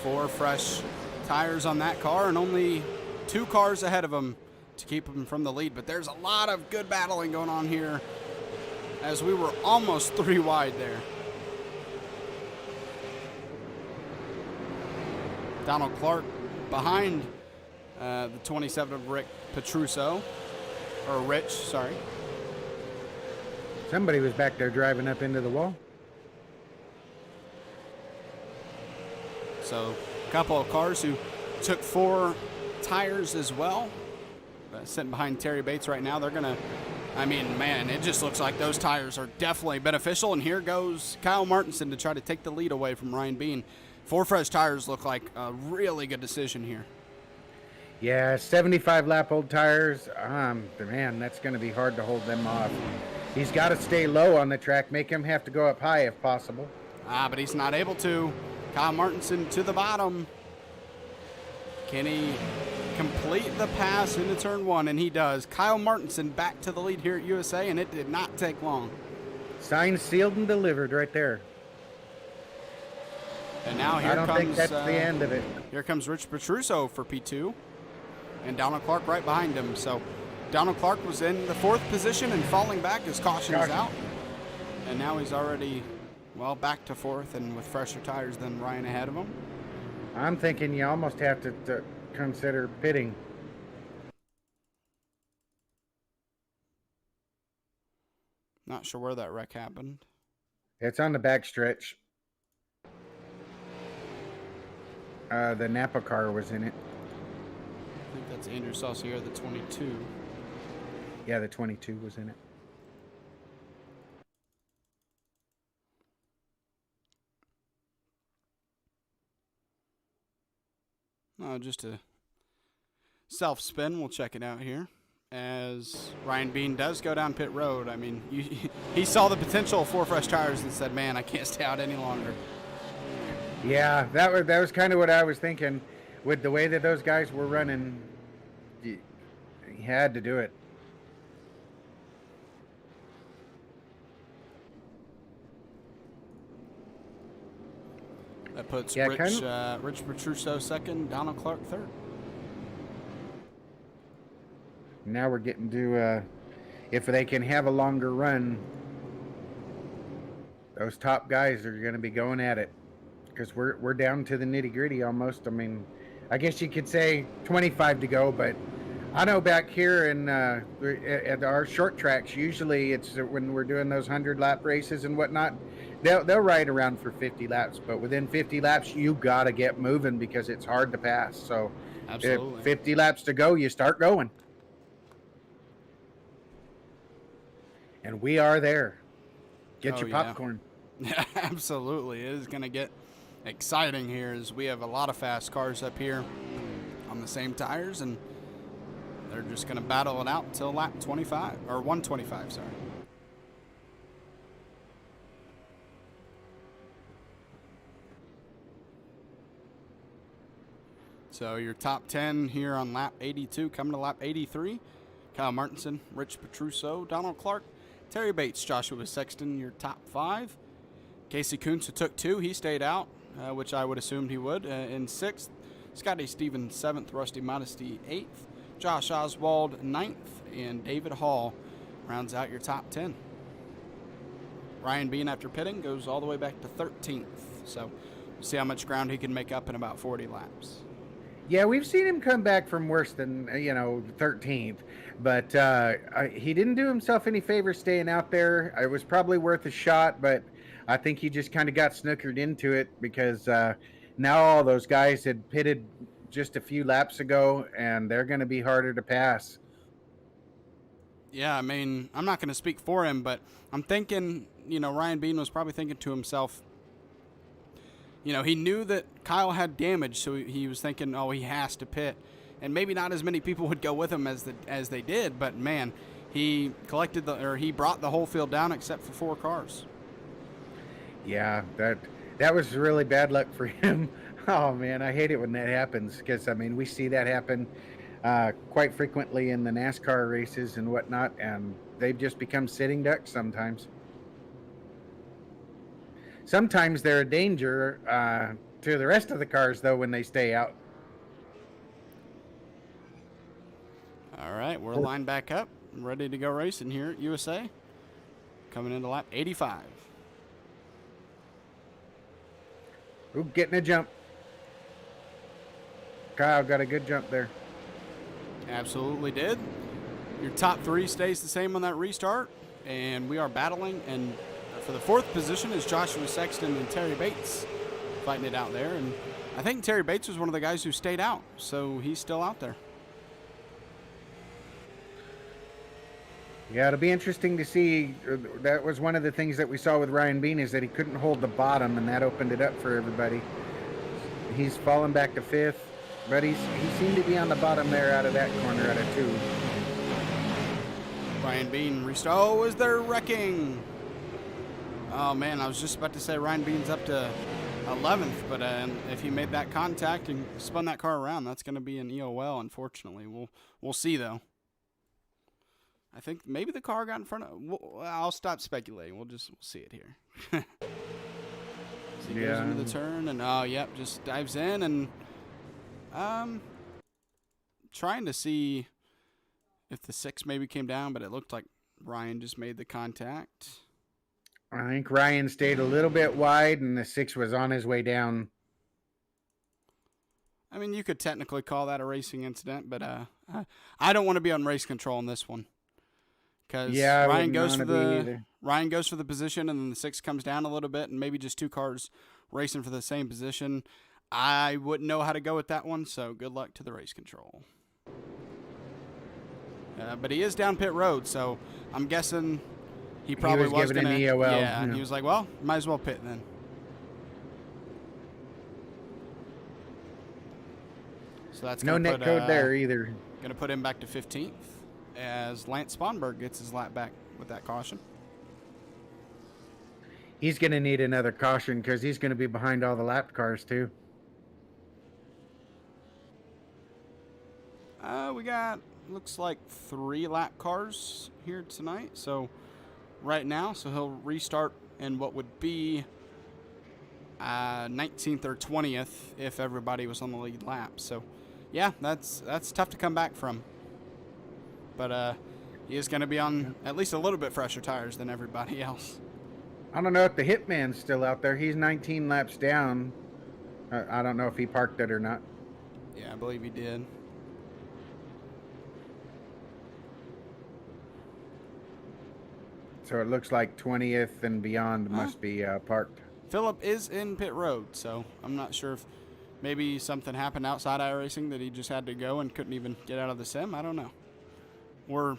4 fresh tires on that car, and only 2 cars ahead of him to keep him from the lead. But there's a lot of good battling going on here, as we were almost 3 wide there. Donald Clark behind the 27 of Rich, sorry. Somebody was back there driving up into the wall. So a couple of cars who took 4 tires as well. Sitting behind Terry Bates right now. They're going to, I mean, man, it just looks like those tires are definitely beneficial. And here goes Kyle Martinson to try to take the lead away from Ryan Bean. 4 fresh tires look like a really good decision here. Yeah, 75 lap old tires. Man, that's going to be hard to hold them off. He's got to stay low on the track, make him have to go up high if possible. But he's not able to. Kyle Martinson to the bottom. Can he complete the pass into turn 1? And he does. Kyle Martinson back to the lead here at USA, and it did not take long. Signed, sealed, and delivered right there. And now here I don't comes, think that's the end of it. Here comes Rich Petruso for P2. And Donald Clark right behind him. So Donald Clark was in the 4th position and falling back as caution is out. And now he's already, well, back to 4th and with fresher tires than Ryan ahead of him. I'm thinking you almost have to consider pitting. Not sure where that wreck happened. It's on the back stretch. The Napa car was in it. I think that's Andrew Saucier, the 22. Yeah, the 22 was in it. Just a self-spin. We'll check it out here. As Ryan Bean does go down pit road. I mean, he saw the potential of 4 fresh tires and said, man, I can't stay out any longer. Yeah, that was kind of what I was thinking. With the way that those guys were running, he had to do it. That puts Yeah, Rich Petruso 2nd, Donald Clark 3rd. Now we're getting to, if they can have a longer run, those top guys are going to be going at it. Because we're down to the nitty-gritty almost. I mean, I guess you could say 25 to go, but I know back here in at our short tracks, usually it's when we're doing those 100 lap races and whatnot. They'll ride around for 50 laps, but within 50 laps, you gotta get moving because it's hard to pass. So, if Absolutely. 50 laps to go, you start going, and we are there. Get your popcorn. Yeah, absolutely. It is going to get exciting here as we have a lot of fast cars up here on the same tires, and they're just going to battle it out until lap 25, or 125, sorry. So your top 10 here on lap 82, coming to lap 83. Kyle Martinson, Rich Petruso, Donald Clark, Terry Bates, Joshua Sexton, your top 5. Casey Kuntz, who took 2, he stayed out, which I would assumed he would, in 6th. Scotty Stevens, 7th. Rusty Modesty, 8th. Josh Oswald, 9th. And David Hall rounds out your top 10. Ryan Bean, after pitting, goes all the way back to 13th. So we'll see how much ground he can make up in about 40 laps. Yeah, we've seen him come back from worse than 13th, but he didn't do himself any favor staying out there. It was probably worth a shot, but I think he just kind of got snookered into it because now all those guys had pitted just a few laps ago, and they're going to be harder to pass. Yeah, I mean, I'm not going to speak for him, but I'm thinking, Ryan Bean was probably thinking to himself, he knew that Kyle had damage, so he was thinking, oh, he has to pit. And maybe not as many people would go with him as they did, but man, he he brought the whole field down except for 4 cars. Yeah, that was really bad luck for him. Oh man, I hate it when that happens because we see that happen quite frequently in the NASCAR races and whatnot, and they've just become sitting ducks sometimes. Sometimes they're a danger to the rest of the cars, though, when they stay out. All right, we're lined back up, ready to go racing here at USA. Coming into lap 85. Ooh, getting a jump. Kyle got a good jump there. Absolutely did. Your top 3 stays the same on that restart, and we are battling, and for the 4th position is Joshua Sexton and Terry Bates fighting it out there. And I think Terry Bates was one of the guys who stayed out, so he's still out there. Yeah, it'll be interesting to see. That was one of the things that we saw with Ryan Bean is that he couldn't hold the bottom, and that opened it up for everybody. He's fallen back to 5th, but he seemed to be on the bottom there out of that corner out of 2. Ryan Bean restart. Oh, is there wrecking? Oh, man, I was just about to say Ryan Bean's up to 11th, but if he made that contact and spun that car around, that's going to be an EOL, unfortunately. We'll see, though. I think maybe the car got in front of... I'll stop speculating. We'll see it here. So he goes into the turn, and, just dives in, and trying to see if the 6 maybe came down, but it looked like Ryan just made the contact. I think Ryan stayed a little bit wide, and the 6 was on his way down. I mean, you could technically call that a racing incident, but I don't want to be on race control in this one. Because Ryan goes for the position, and then the 6 comes down a little bit, and maybe just 2 cars racing for the same position. I wouldn't know how to go with that one, so good luck to the race control. But he is down pit road, so I'm guessing he probably was going to. EOL. Yeah, and he was like, well, might as well pit then. So that's no net code there either. Going to put him back to 15th as Lance Sponberg gets his lap back with that caution. He's going to need another caution because he's going to be behind all the lap cars too. We got, looks like 3 lap cars here tonight. So right now, so he'll restart in what would be 19th or 20th if everybody was on the lead lap. So yeah, that's tough to come back from. But he is going to be on at least a little bit fresher tires than everybody else. I don't know if the Hitman's still out there. He's 19 laps down. I don't know if he parked it or not. Yeah, I believe he did. So it looks like 20th and beyond must be parked. Phillip is in pit road, so I'm not sure if maybe something happened outside iRacing that he just had to go and couldn't even get out of the sim. I don't know. Or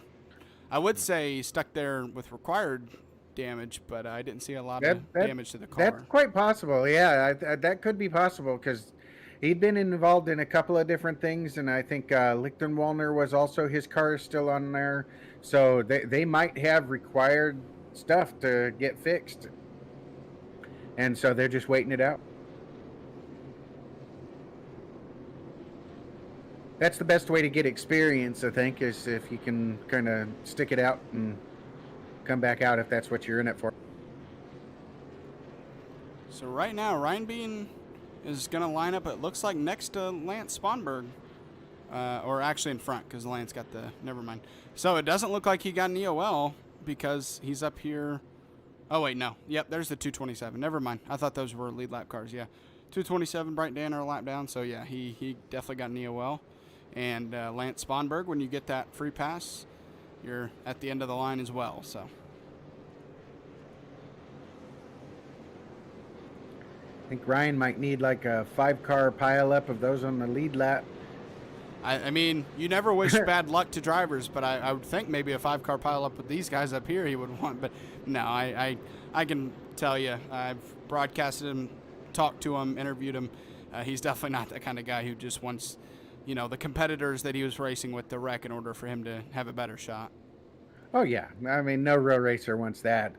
I would say stuck there with required damage, but I didn't see a lot of damage to the car. That's quite possible. Yeah, that could be possible because he'd been involved in a couple of different things, and I think Lichtenwalner was also, his car is still on there. So they might have required stuff to get fixed. And so they're just waiting it out. That's the best way to get experience, I think, is if you can kind of stick it out and come back out if that's what you're in it for. So right now, Ryan Bean is going to line up, it looks like, next to Lance Sponberg. Or actually in front, because Lance got the... Never mind. So it doesn't look like he got an EOL because he's up here... Oh, wait, no. Yep, there's the 227. Never mind. I thought those were lead lap cars, yeah. 227, Bright Danner a lap down, so yeah, he definitely got an EOL. And Lance Sponberg, when you get that free pass, you're at the end of the line as well, so... I think Ryan might need like a 5-car pileup of those on the lead lap. I mean, you never wish bad luck to drivers, but I would think maybe a 5-car pileup with these guys up here he would want. But no, I can tell you, I've broadcasted him, talked to him, interviewed him. He's definitely not that kind of guy who just wants, you know, the competitors that he was racing with to wreck in order for him to have a better shot. Oh, yeah. I mean, no real racer wants that.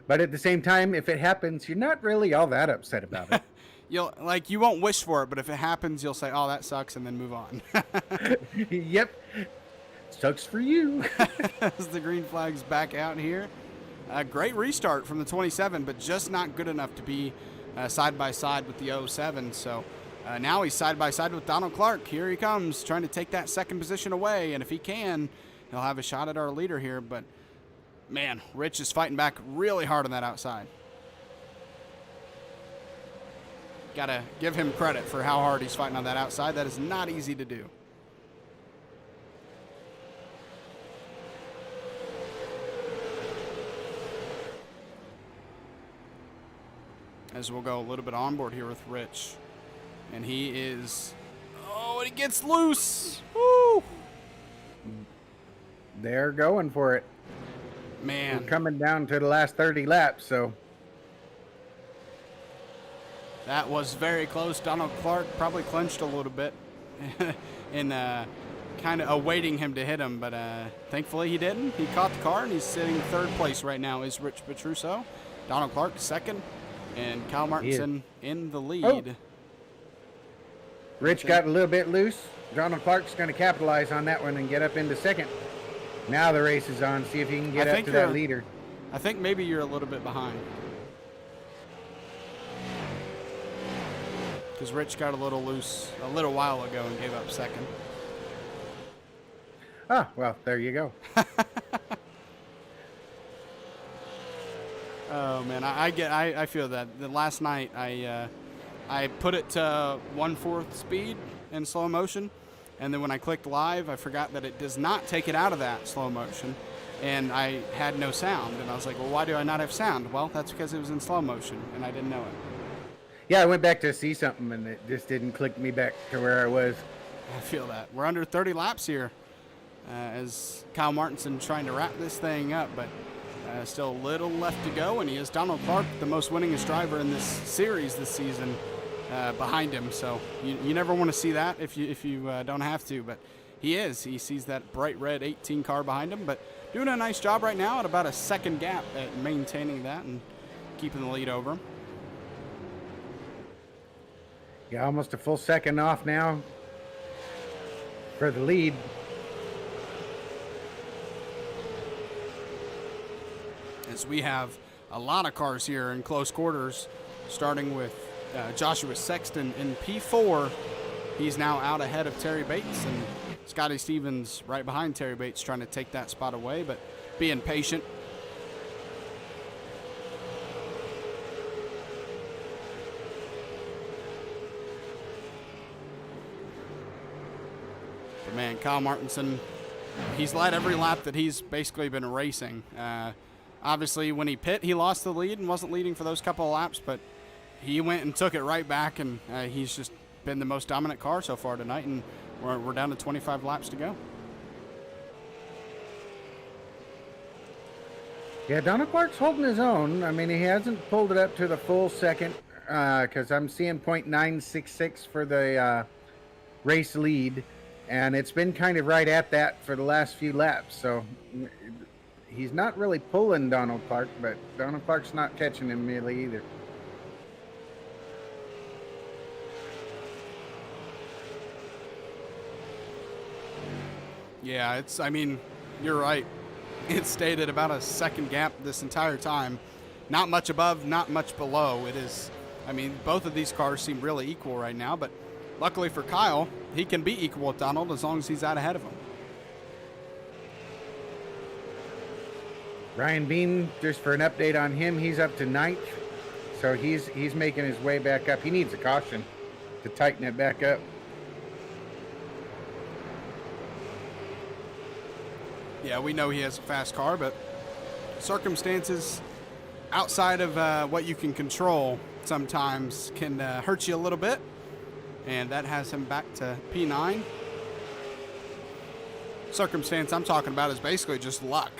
But at the same time, if it happens, you're not really all that upset about it. You won't wish for it, but if it happens, you'll say, "Oh, that sucks," and then move on. Yep, sucks for you. As the green flag's back out here, a great restart from the 27, but just not good enough to be side by side with the 07. So now he's side by side with Donald Clark. Here he comes, trying to take that second position away, and if he can, he'll have a shot at our leader here. But man, Rich is fighting back really hard on that outside. Gotta give him credit for how hard he's fighting on that outside. That is not easy to do. As we'll go a little bit onboard here with Rich. And he is... Oh, and he gets loose! Woo! They're going for it. Man. We're coming down to the last 30 laps, so... That was very close. Donald Clark probably clinched a little bit in kind of awaiting him to hit him, but thankfully he didn't. He caught the car, and he's sitting third place right now is Rich Petruso. Donald Clark second, and Kyle Martinson in the lead. Oh. Rich got a little bit loose. Donald Clark's going to capitalize on that one and get up into second. Now the race is on. See if he can get up to that leader. I think maybe you're a little bit behind. Because Rich got a little loose a little while ago and gave up second. Ah, well, there you go. Oh man, I feel that. The last night I put it to 1/4 speed in slow motion, and then when I clicked live, I forgot that it does not take it out of that slow motion, and I had no sound, and I was like, well, why do I not have sound? Well, that's because it was in slow motion, and I didn't know it. Yeah, I went back to see something, and it just didn't click me back to where I was. I feel that. We're under 30 laps here as Kyle Martinson trying to wrap this thing up, but still a little left to go, and he is Donald Clark, the most winningest driver in this series this season, behind him. So you never want to see that if you don't have to, but he is. He sees that bright red 18 car behind him, but doing a nice job right now at about a second gap at maintaining that and keeping the lead over him. Yeah, almost a full second off now for the lead. As we have a lot of cars here in close quarters, starting with Joshua Sexton in P4. He's now out ahead of Terry Bates, and Scotty Stevens right behind Terry Bates trying to take that spot away, but being patient. But man, Kyle Martinson, he's led every lap that he's basically been racing. Obviously, when he pit, he lost the lead and wasn't leading for those couple of laps, but he went and took it right back, and he's just been the most dominant car so far tonight, and we're down to 25 laps to go. Yeah, Donald Clark's holding his own. I mean, he hasn't pulled it up to the full second, because I'm seeing .966 for the race lead, and it's been kind of right at that for the last few laps. So he's not really pulling Donald Clark, but Donald Clark's not catching him really either. Yeah, I mean, you're right. It stayed at about a second gap this entire time. Not much above, not much below. It is, I mean, both of these cars seem really equal right now, but luckily for Kyle, he can be equal with Donald as long as he's out ahead of him. Ryan Bean, just for an update on him, he's up to 9th, so he's making his way back up. He needs a caution to tighten it back up. Yeah, we know he has a fast car, but circumstances outside of what you can control sometimes can hurt you a little bit, and that has him back to P9. Circumstance I'm talking about is basically just luck.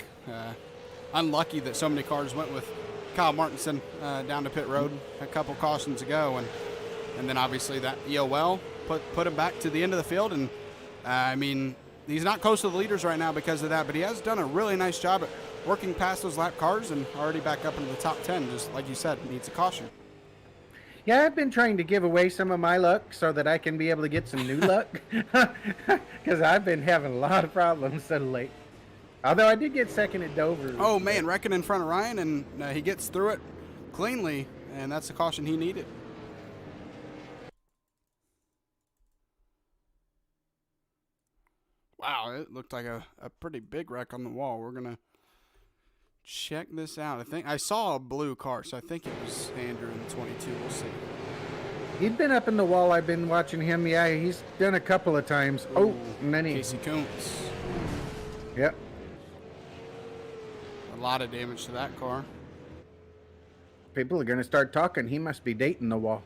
Unlucky that so many cars went with Kyle Martinson down to pit road a couple cautions ago, and then obviously that EOL put him back to the end of the field, and I mean, he's not close to the leaders right now because of that, but he has done a really nice job at working past those lap cars and already back up into the top 10, just like you said, needs a caution. Yeah, I've been trying to give away some of my luck so that I can be able to get some new luck, because I've been having a lot of problems so late. Although I did get second at Dover. Oh, man, wrecking in front of Ryan, and he gets through it cleanly, and that's the caution he needed. Wow, it looked like a pretty big wreck on the wall. We're going to check this out. I think I saw a blue car, so I think it was Andrew in the 22. We'll see. He'd been up in the wall. I've been watching him. Yeah, he's done a couple of times. Ooh, oh, and then Casey Kuntz. Yep. A lot of damage to that car. People are going to start talking. He must be dating the wall.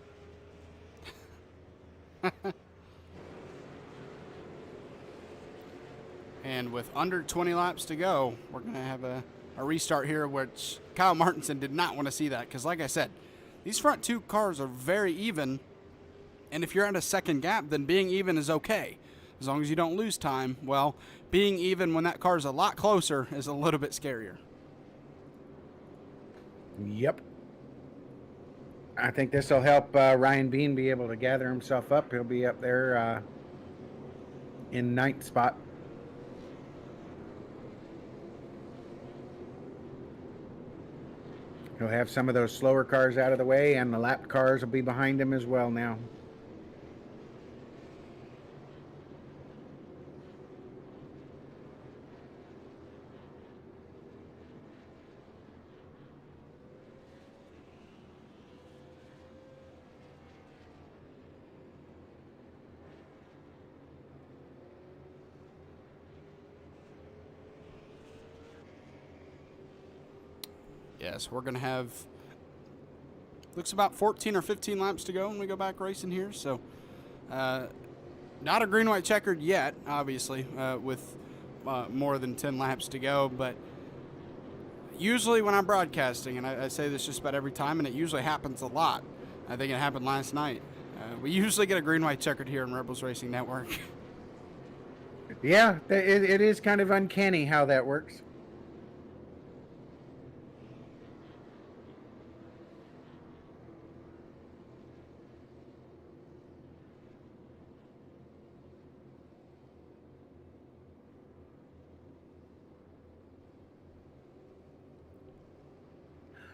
And with under 20 laps to go, we're going to have a restart here, which Kyle Martinson did not want to see that. Because like I said, these front two cars are very even. And if you're at a second gap, then being even is okay. As long as you don't lose time. Well, being even when that car is a lot closer is a little bit scarier. Yep. I think this will help Ryan Bean be able to gather himself up. He'll be up there in 9th spot. He'll have some of those slower cars out of the way, and the lap cars will be behind him as well now. Yes, we're going to have, looks about 14 or 15 laps to go when we go back racing here. So, not a green-white checkered yet, obviously, with more than 10 laps to go. But usually when I'm broadcasting, and I say this just about every time, and it usually happens a lot. I think it happened last night. We usually get a green-white checkered here on Rebels Racing Network. Yeah, it is kind of uncanny how that works.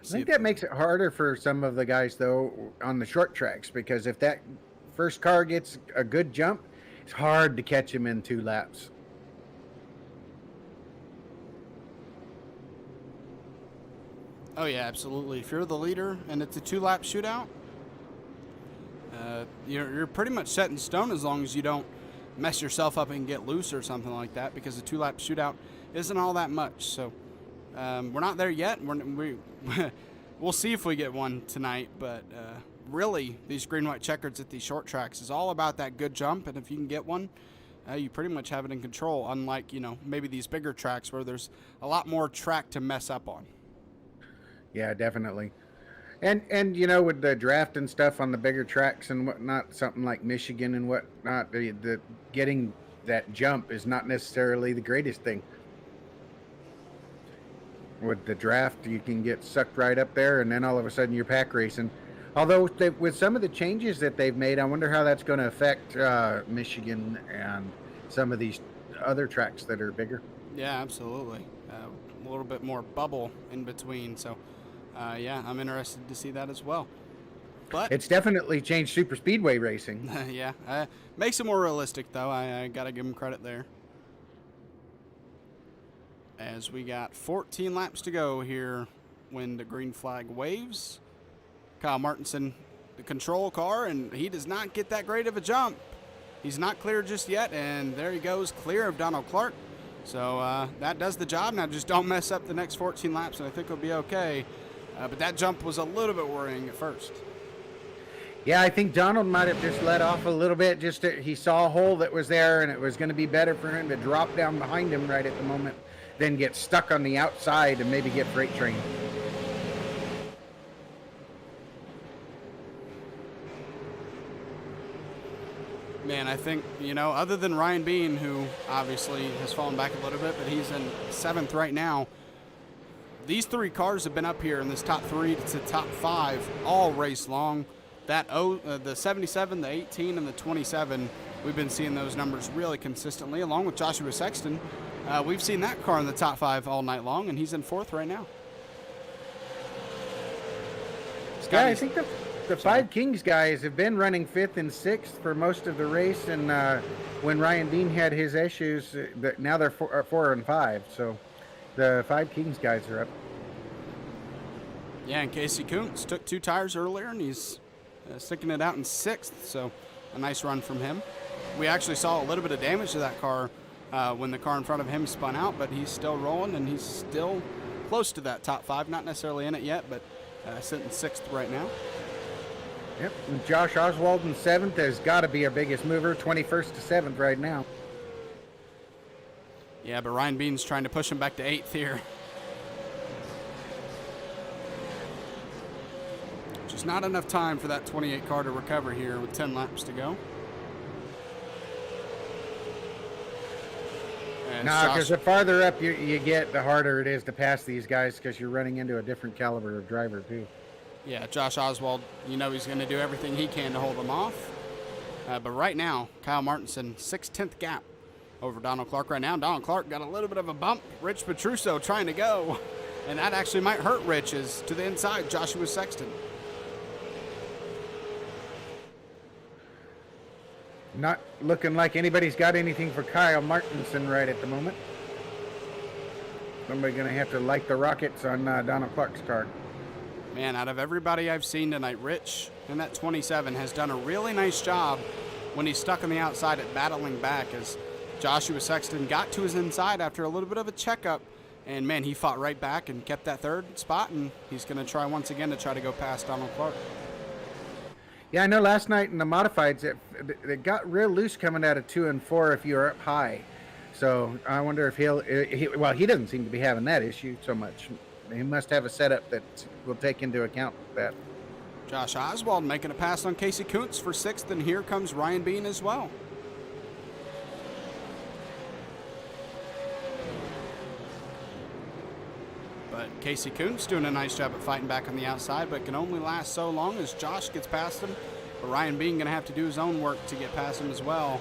I think that makes it harder for some of the guys, though, on the short tracks, because if that first car gets a good jump, it's hard to catch him in 2 laps. Oh, yeah, absolutely. If you're the leader and it's a 2-lap shootout, you're pretty much set in stone as long as you don't mess yourself up and get loose or something like that, because a 2-lap shootout isn't all that much. So We're not there yet. We'll see if we get one tonight, but really, these green-white checkers at these short tracks is all about that good jump, and if you can get one, you pretty much have it in control, unlike, maybe these bigger tracks where there's a lot more track to mess up on. Yeah, definitely. And with the draft and stuff on the bigger tracks and whatnot, something like Michigan and whatnot, the getting that jump is not necessarily the greatest thing. With the draft, you can get sucked right up there, and then all of a sudden you're pack racing. Although with some of the changes that they've made, I wonder how that's going to affect Michigan and some of these other tracks that are bigger. Yeah, absolutely. A little bit more bubble in between, so yeah, I'm interested to see that as well. But it's definitely changed super speedway racing. Yeah, makes it more realistic, though. I got to give them credit there. As we got 14 laps to go here when the green flag waves. Kyle Martinson, the control car, and he does not get that great of a jump. He's not clear just yet, and there he goes, clear of Donald Clark. So that does the job. Now just don't mess up the next 14 laps, and I think it'll be okay. But that jump was a little bit worrying at first. Yeah, I think Donald might have just let off a little bit. He saw a hole that was there, and it was going to be better for him to drop down behind him right at the moment than get stuck on the outside and maybe get freight trained. Man, I think, other than Ryan Bean, who obviously has fallen back a little bit, but he's in 7th right now, these 3 cars have been up here in this top 3 to top 5 all race long. The 77, the 18, and the 27, we've been seeing those numbers really consistently, along with Joshua Sexton. We've seen that car in the top 5 all night long, and he's in 4th right now. Yeah, I think the 5 Kings guys have been running 5th and 6th for most of the race, and when Ryan Bean had his issues, now they're 4 and 5. So the 5 Kings guys are up. Yeah, and Casey Kuntz took 2 tires earlier, and he's sticking it out in 6th. So a nice run from him. We actually saw a little bit of damage to that car when the car in front of him spun out, but he's still rolling, and he's still close to that top 5. Not necessarily in it yet, but sitting 6th right now. Yep, and Josh Oswald in 7th has got to be our biggest mover, 21st to 7th right now. Yeah, but Ryan Bean's trying to push him back to 8th here. Just not enough time for that 28 car to recover here with 10 laps to go. No, because the farther up you get, the harder it is to pass these guys because you're running into a different caliber of driver, too. Yeah, Josh Oswald, he's going to do everything he can to hold them off. But right now, Kyle Martinson, 6/10 gap over Donald Clark right now. Donald Clark got a little bit of a bump. Rich Petruso trying to go. And that actually might hurt Rich, as to the inside, Joshua Sexton. Not looking like anybody's got anything for Kyle Martinson right at the moment. Somebody's going to have to light the rockets on Donald Clark's car. Man, out of everybody I've seen tonight, Rich in that 27 has done a really nice job when he's stuck on the outside at battling back, as Joshua Sexton got to his inside after a little bit of a checkup. And, man, he fought right back and kept that 3rd spot, and he's going to try once again to try to go past Donald Clark. Yeah, I know last night in the modifieds, it got real loose coming out of 2 and 4 if you were up high. So I wonder if he doesn't seem to be having that issue so much. He must have a setup that will take into account that. Josh Oswald making a pass on Casey Kuntz for 6th, and here comes Ryan Bean as well. But Casey Kuntz doing a nice job at fighting back on the outside, but can only last so long as Josh gets past him. But Ryan Bean going to have to do his own work to get past him as well.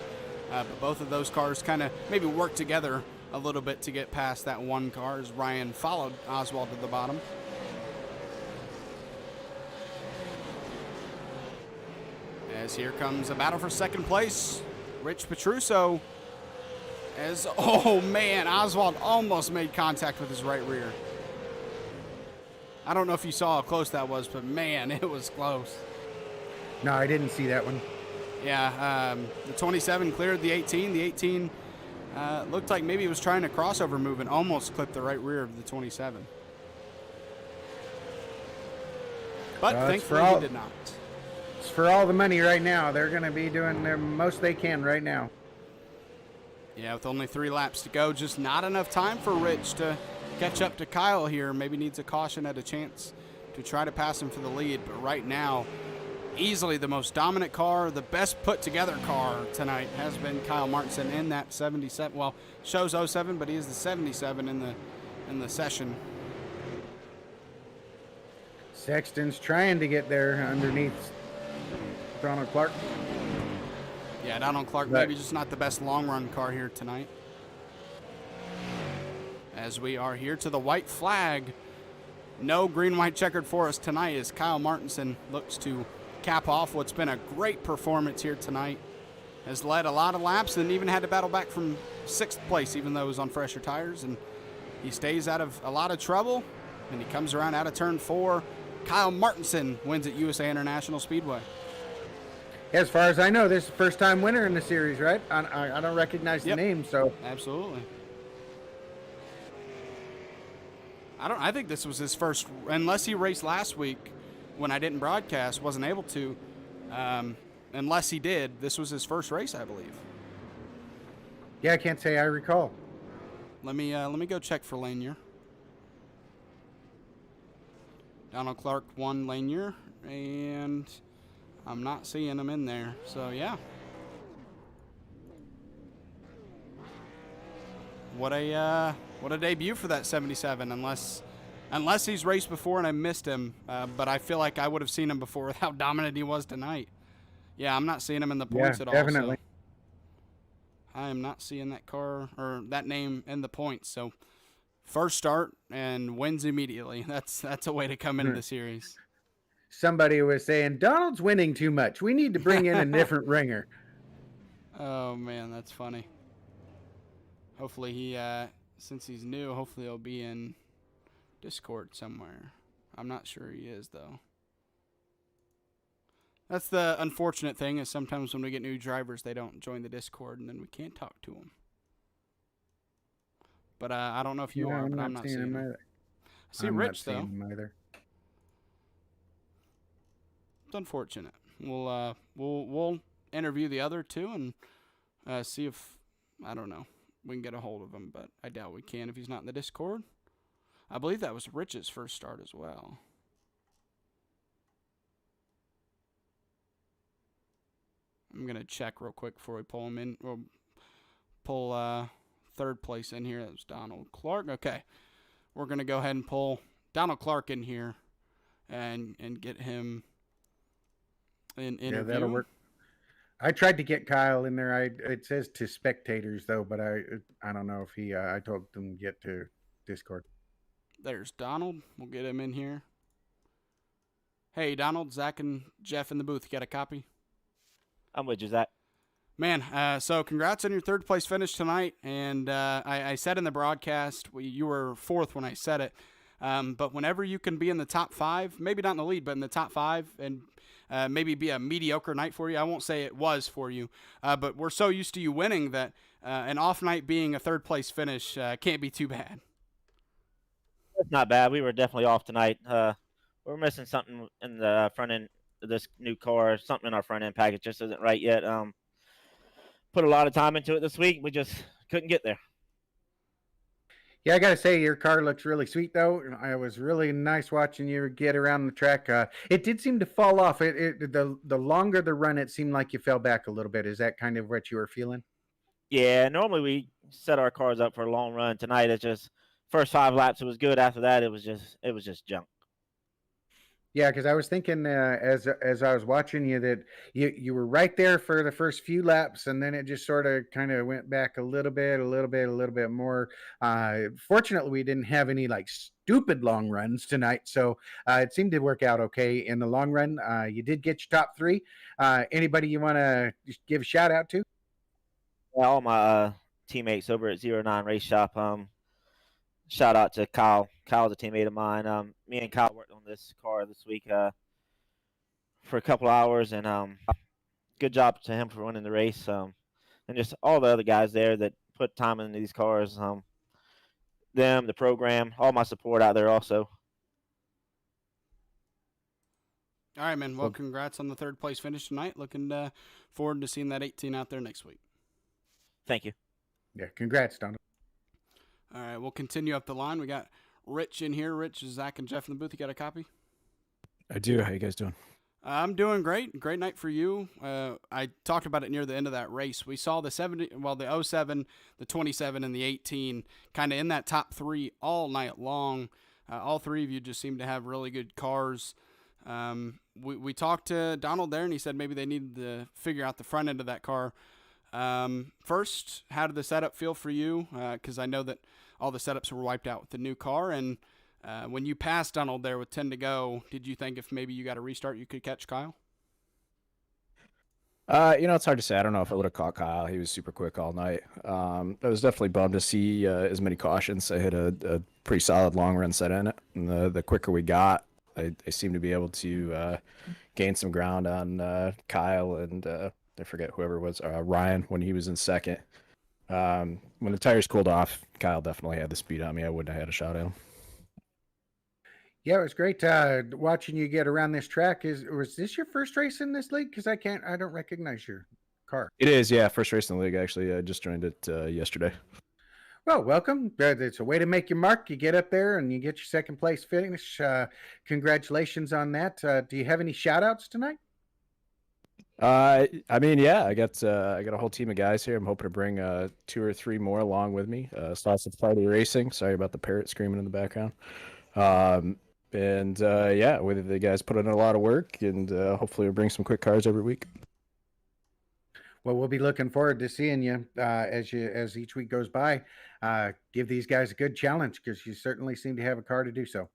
But both of those cars kind of maybe work together a little bit to get past that one car as Ryan followed Oswald to the bottom. As here comes a battle for 2nd place. Rich Petruso as, oh man, Oswald almost made contact with his right rear. I don't know if you saw how close that was, but man, it was close. No, I didn't see that one. Yeah, the 27 cleared the 18. The 18 Looked like maybe he was trying to crossover move and almost clipped the right rear of the 27. But thankfully he did not. It's for all the money right now. They're going to be doing the most they can right now. Yeah, with only 3 laps to go, just not enough time for Rich to catch up to Kyle here. Maybe needs a caution at a chance to try to pass him for the lead. But right now, easily the most dominant car, the best put together car tonight has been Kyle Martinson in that 77. Well, shows 07, but he is the 77 in the session. Sexton's trying to get there underneath Donald Clark. Yeah, Donald Clark maybe just not the best long-run car here tonight. As we are here to the white flag. No green-white checkered for us tonight as Kyle Martinson looks to cap off what's been a great performance here tonight. Has led a lot of laps and even had to battle back from 6th place even though it was on fresher tires. And he stays out of a lot of trouble and he comes around out of turn 4. Kyle Martinson wins at USA International Speedway. As far as I know, this is the first time winner in the series, right? I don't recognize the name, so. Absolutely. I think this was his first, unless he raced last week when I didn't broadcast, wasn't able to. Unless he did, this was his first race, I believe. Yeah, I can't say I recall. Let me go check for Lanier. Donald Clark won Lanier, and I'm not seeing him in there. So yeah. What a debut for that 77. Unless he's raced before and I missed him, but I feel like I would have seen him before with how dominant he was tonight. Yeah, I'm not seeing him in the points at all. Definitely. So I am not seeing that car or that name in the points. So first start and wins immediately. That's a way to come into the series. Somebody was saying Donald's winning too much. We need to bring in a different ringer. Oh man, that's funny. Hopefully he, since he's new, hopefully he'll be in Discord somewhere. I'm not sure he is though. That's the unfortunate thing is sometimes when we get new drivers, they don't join the Discord and then we can't talk to them. But I don't know if you are, but I'm not seeing him. Either. I see Rich though. Either. It's unfortunate. We'll interview the other two and see if, I don't know, we can get a hold of him, but I doubt we can if he's not in the Discord. I believe that was Rich's first start as well. I'm going to check real quick before we pull him in. We'll pull third place in here. That was Donald Clark. Okay. We're going to go ahead and pull Donald Clark in here and get him in interview. Yeah, that'll work. I tried to get Kyle in there. It says to spectators though, but I don't know if he. I told them to get to Discord. There's Donald. We'll get him in here. Hey, Donald, Zach, and Jeff in the booth. You got a copy? I'm with you, Zach. Man, so congrats on your third place finish tonight. And I said in the broadcast, you were fourth when I said it. But whenever you can be in the top 5, maybe not in the lead, but in the top 5, and maybe be a mediocre night for you. I won't say it was for you, but we're so used to you winning that an off night being a third place finish can't be too bad. It's not bad. We were definitely off tonight. We're missing something in the front end of this new car. Something in our front end package just isn't right yet. Put a lot of time into it this week. We just couldn't get there. Yeah, I got to say, your car looks really sweet, though. It was really nice watching you get around the track. It did seem to fall off. The longer the run, it seemed like you fell back a little bit. Is that kind of what you were feeling? Yeah, normally we set our cars up for a long run. Tonight, it's just first 5 laps, it was good. After that, it was just junk. Yeah, because I was thinking as I was watching you that you were right there for the first few laps, and then it just sort of kind of went back a little bit more. Fortunately, we didn't have any like stupid long runs tonight, so it seemed to work out okay in the long run. You did get your top 3. Anybody you want to give a shout out to? Well, all my teammates over at 09 Race Shop. Shout out to Kyle. Kyle's a teammate of mine. Me and Kyle worked on this car this week for a couple hours, and good job to him for winning the race. And just all the other guys there that put time into these cars. Them, the program, all my support out there also. All right, man. Well, congrats on the third place finish tonight. Looking forward to seeing that 18 out there next week. Thank you. Yeah, congrats, Donald. All right, we'll continue up the line. We got Rich in here. Rich, Zach, and Jeff in the booth. You got a copy? I do. How you guys doing? I'm doing great. Great night for you. I talked about it near the end of that race. We saw the 07, the 27, and the 18 kind of in that top three all night long. All three of you just seem to have really good cars. We talked to Donald there, and he said maybe they needed to figure out the front end of that car. First, how did the setup feel for you? Because I know that all the setups were wiped out with the new car, and when you passed Donald there with 10 to go, did you think if maybe you got a restart, you could catch Kyle? It's hard to say. I don't know if I would have caught Kyle. He was super quick all night. I was definitely bummed to see as many cautions. I hit a pretty solid long run set in it, and the quicker we got, I seemed to be able to gain some ground on Kyle and I forget whoever it was, Ryan, when he was in second. When the tires cooled off, Kyle definitely had the speed on me. I wouldn't have had a shot at him. Yeah, it was great watching you get around this track. Was this your first race in this league? Because I don't recognize your car. It is, yeah. First race in the league, actually. I just joined it yesterday. Well, welcome. It's a way to make your mark. You get up there and you get your second place finish. Congratulations on that. Do you have any shout outs tonight? I got a whole team of guys here. I'm hoping to bring 2 or 3 more along with me. Slots of party racing. Sorry about the parrot screaming in the background. With the guys put in a lot of work, and hopefully we'll bring some quick cars every week. Well, we'll be looking forward to seeing you as each week goes by. Give these guys a good challenge because you certainly seem to have a car to do so.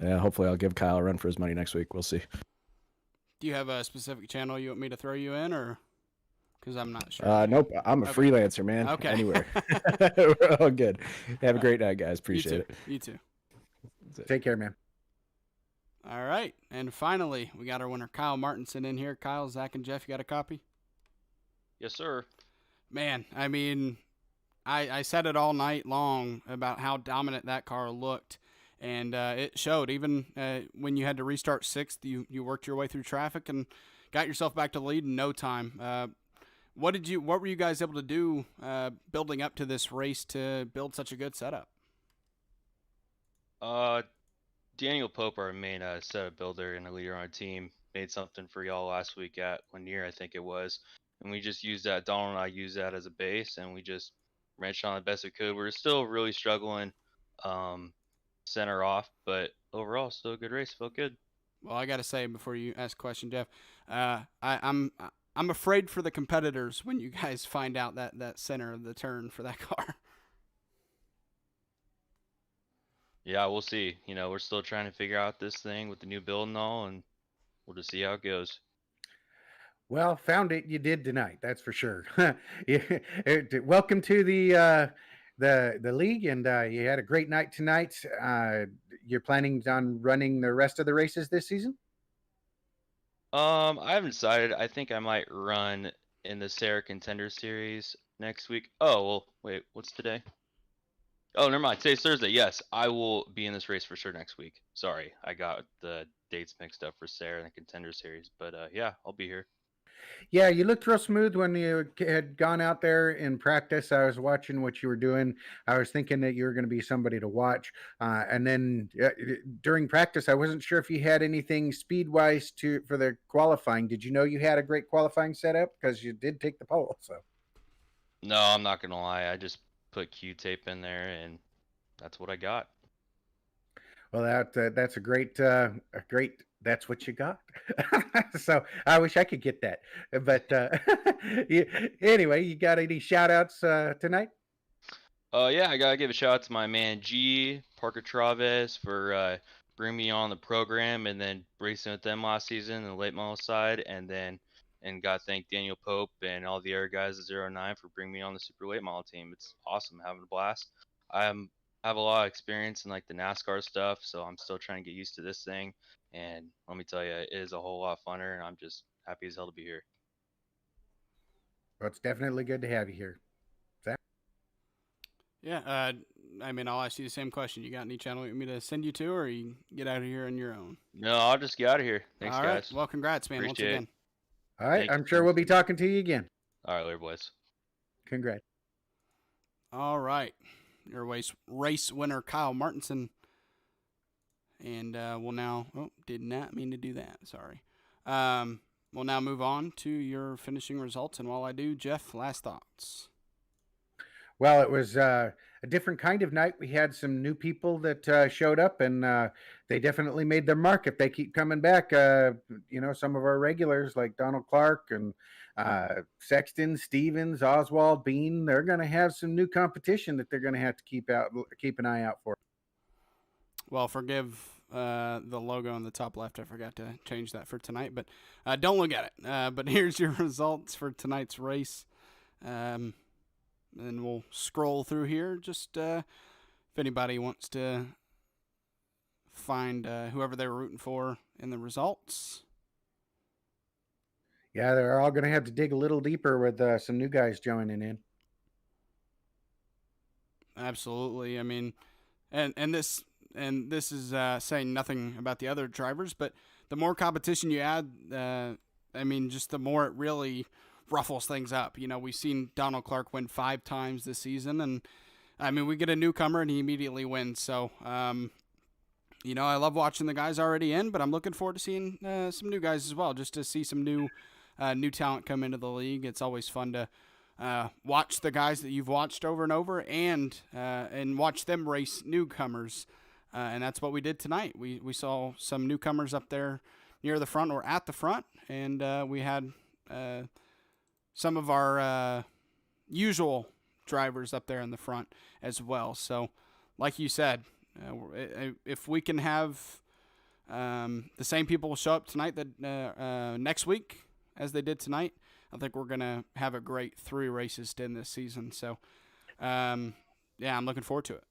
Yeah, hopefully I'll give Kyle a run for his money next week. We'll see. Do you have a specific channel you want me to throw you in, or because I'm not sure? Nope. I'm a freelancer, man. Okay. Anywhere. We're all good. Have a great night, guys. Appreciate it. You too. Take care, man. All right. And finally, we got our winner, Kyle Martinson, in here. Kyle, Zach, and Jeff, you got a copy? Yes, sir. Man, I mean, I said it all night long about how dominant that car looked. And it showed. Even when you had to restart sixth, you worked your way through traffic and got yourself back to the lead in no time. What were you guys able to do building up to this race to build such a good setup? Daniel Pope, our main setup builder and a leader on our team, made something for y'all last week at Lanier, I think it was. And we just used that. Donald and I used that as a base, and we just wrenched on the best we could. We're still really struggling center off, but overall, still a good race. Felt good. Well, I got to say before you ask a question, Jeff, I'm afraid for the competitors when you guys find out that center of the turn for that car. Yeah, we'll see. We're still trying to figure out this thing with the new build and all, and we'll just see how it goes. Well, found it you did tonight. That's for sure. Welcome to the league, and you had a great night tonight. You're planning on running the rest of the races this season? I haven't decided. I think I might run in the Sarah Contender Series next week. Oh, well, wait, what's today? Oh, never mind. Today's Thursday. Yes, I will be in this race for sure next week. Sorry, I got the dates mixed up for Sarah and the Contender Series. But yeah, I'll be here. Yeah, you looked real smooth when you had gone out there in practice. I was watching what you were doing. I was thinking that you were going to be somebody to watch. And then during practice, I wasn't sure if you had anything speed-wise for the qualifying. Did you know you had a great qualifying setup? Because you did take the pole. So. No, I'm not going to lie. I just put Q-tape in there, and that's what I got. Well, that's a great that's what you got. So I wish I could get that. But anyway, you got any shout outs tonight? Yeah, I got to give a shout out to my man G, Parker Traves, for bringing me on the program and then racing with them last season in the late model side. And got to thank Daniel Pope and all the other guys at 09 for bringing me on the super late model team. It's awesome, having a blast. I have a lot of experience in like the NASCAR stuff, so I'm still trying to get used to this thing. And let me tell you, it is a whole lot funner, and I'm just happy as hell to be here. Well, it's definitely good to have you here. Zach? Yeah. I mean, I'll ask you the same question. You got any channel you want me to send you to, or you get out of here on your own? No, I'll just get out of here. Thanks, All right. guys. Well, congrats, man. Once Appreciate it. again. All right. Thank you. I'm sure we'll be talking to you again. All right, later, boys. Congrats. All right. Your race winner, Kyle Martinson. And we'll now, did not mean to do that. Sorry. We'll now move on to your finishing results. And while I do, Jeff, last thoughts. Well, it was a different kind of night. We had some new people that showed up, and they definitely made their mark. If they keep coming back, some of our regulars like Donald Clark and Sexton, Stevens, Oswald, Bean, they're going to have some new competition that they're going to have to keep an eye out for. Well, forgive the logo on the top left. I forgot to change that for tonight, but don't look at it. But here's your results for tonight's race. And we'll scroll through here. Just if anybody wants to find whoever they were rooting for in the results. Yeah, they're all going to have to dig a little deeper with some new guys joining in. Absolutely. I mean, and this is saying nothing about the other drivers, but the more competition you add, just the more it really ruffles things up. We've seen Donald Clark win 5 times this season, and I mean, we get a newcomer and he immediately wins. So, I love watching the guys already in, but I'm looking forward to seeing some new guys as well, just to see some new talent come into the league. It's always fun to watch the guys that you've watched over and over, and watch them race newcomers. And that's what we did tonight. We saw some newcomers up there near the front or at the front, and we had some of our usual drivers up there in the front as well. So, like you said, if we can have the same people show up tonight that next week as they did tonight, I think we're going to have a great 3 races in this season. So, I'm looking forward to it.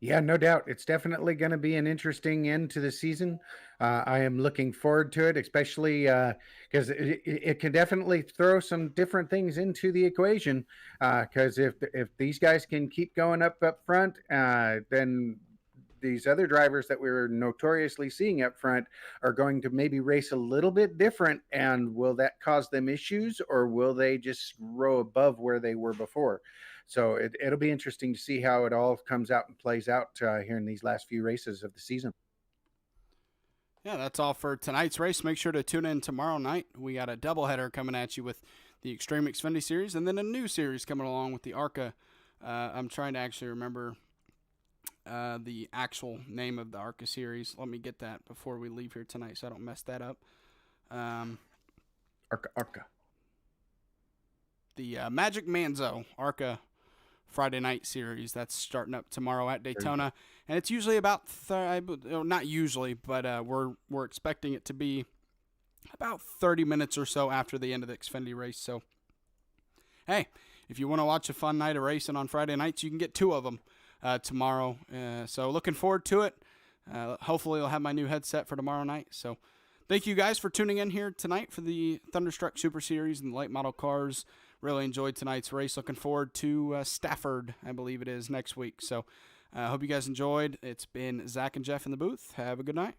Yeah, no doubt. It's definitely going to be an interesting end to the season. I am looking forward to it, especially because it can definitely throw some different things into the equation. Because if these guys can keep going up front, then these other drivers that we're notoriously seeing up front are going to maybe race a little bit different. And will that cause them issues, or will they just row above where they were before? So it'll be interesting to see how it all comes out and plays out here in these last few races of the season. Yeah, that's all for tonight's race. Make sure to tune in tomorrow night. We got a doubleheader coming at you with the Extreme Xfinity Series, and then a new series coming along with the ARCA. I'm trying to actually remember the actual name of the ARCA series. Let me get that before we leave here tonight so I don't mess that up. ARCA. The Magic Manzo ARCA Friday night series that's starting up tomorrow at Daytona, and it's usually about not usually, but we're expecting it to be about 30 minutes or so after the end of the Xfinity race. So, hey, if you want to watch a fun night of racing on Friday nights, you can get 2 of them tomorrow. So looking forward to it. Hopefully, I'll have my new headset for tomorrow night. So, thank you guys for tuning in here tonight for the Thunderstruck Super Series and the late model cars. Really enjoyed tonight's race. Looking forward to Stafford, I believe it is, next week. So, I hope you guys enjoyed. It's been Zach and Jeff in the booth. Have a good night.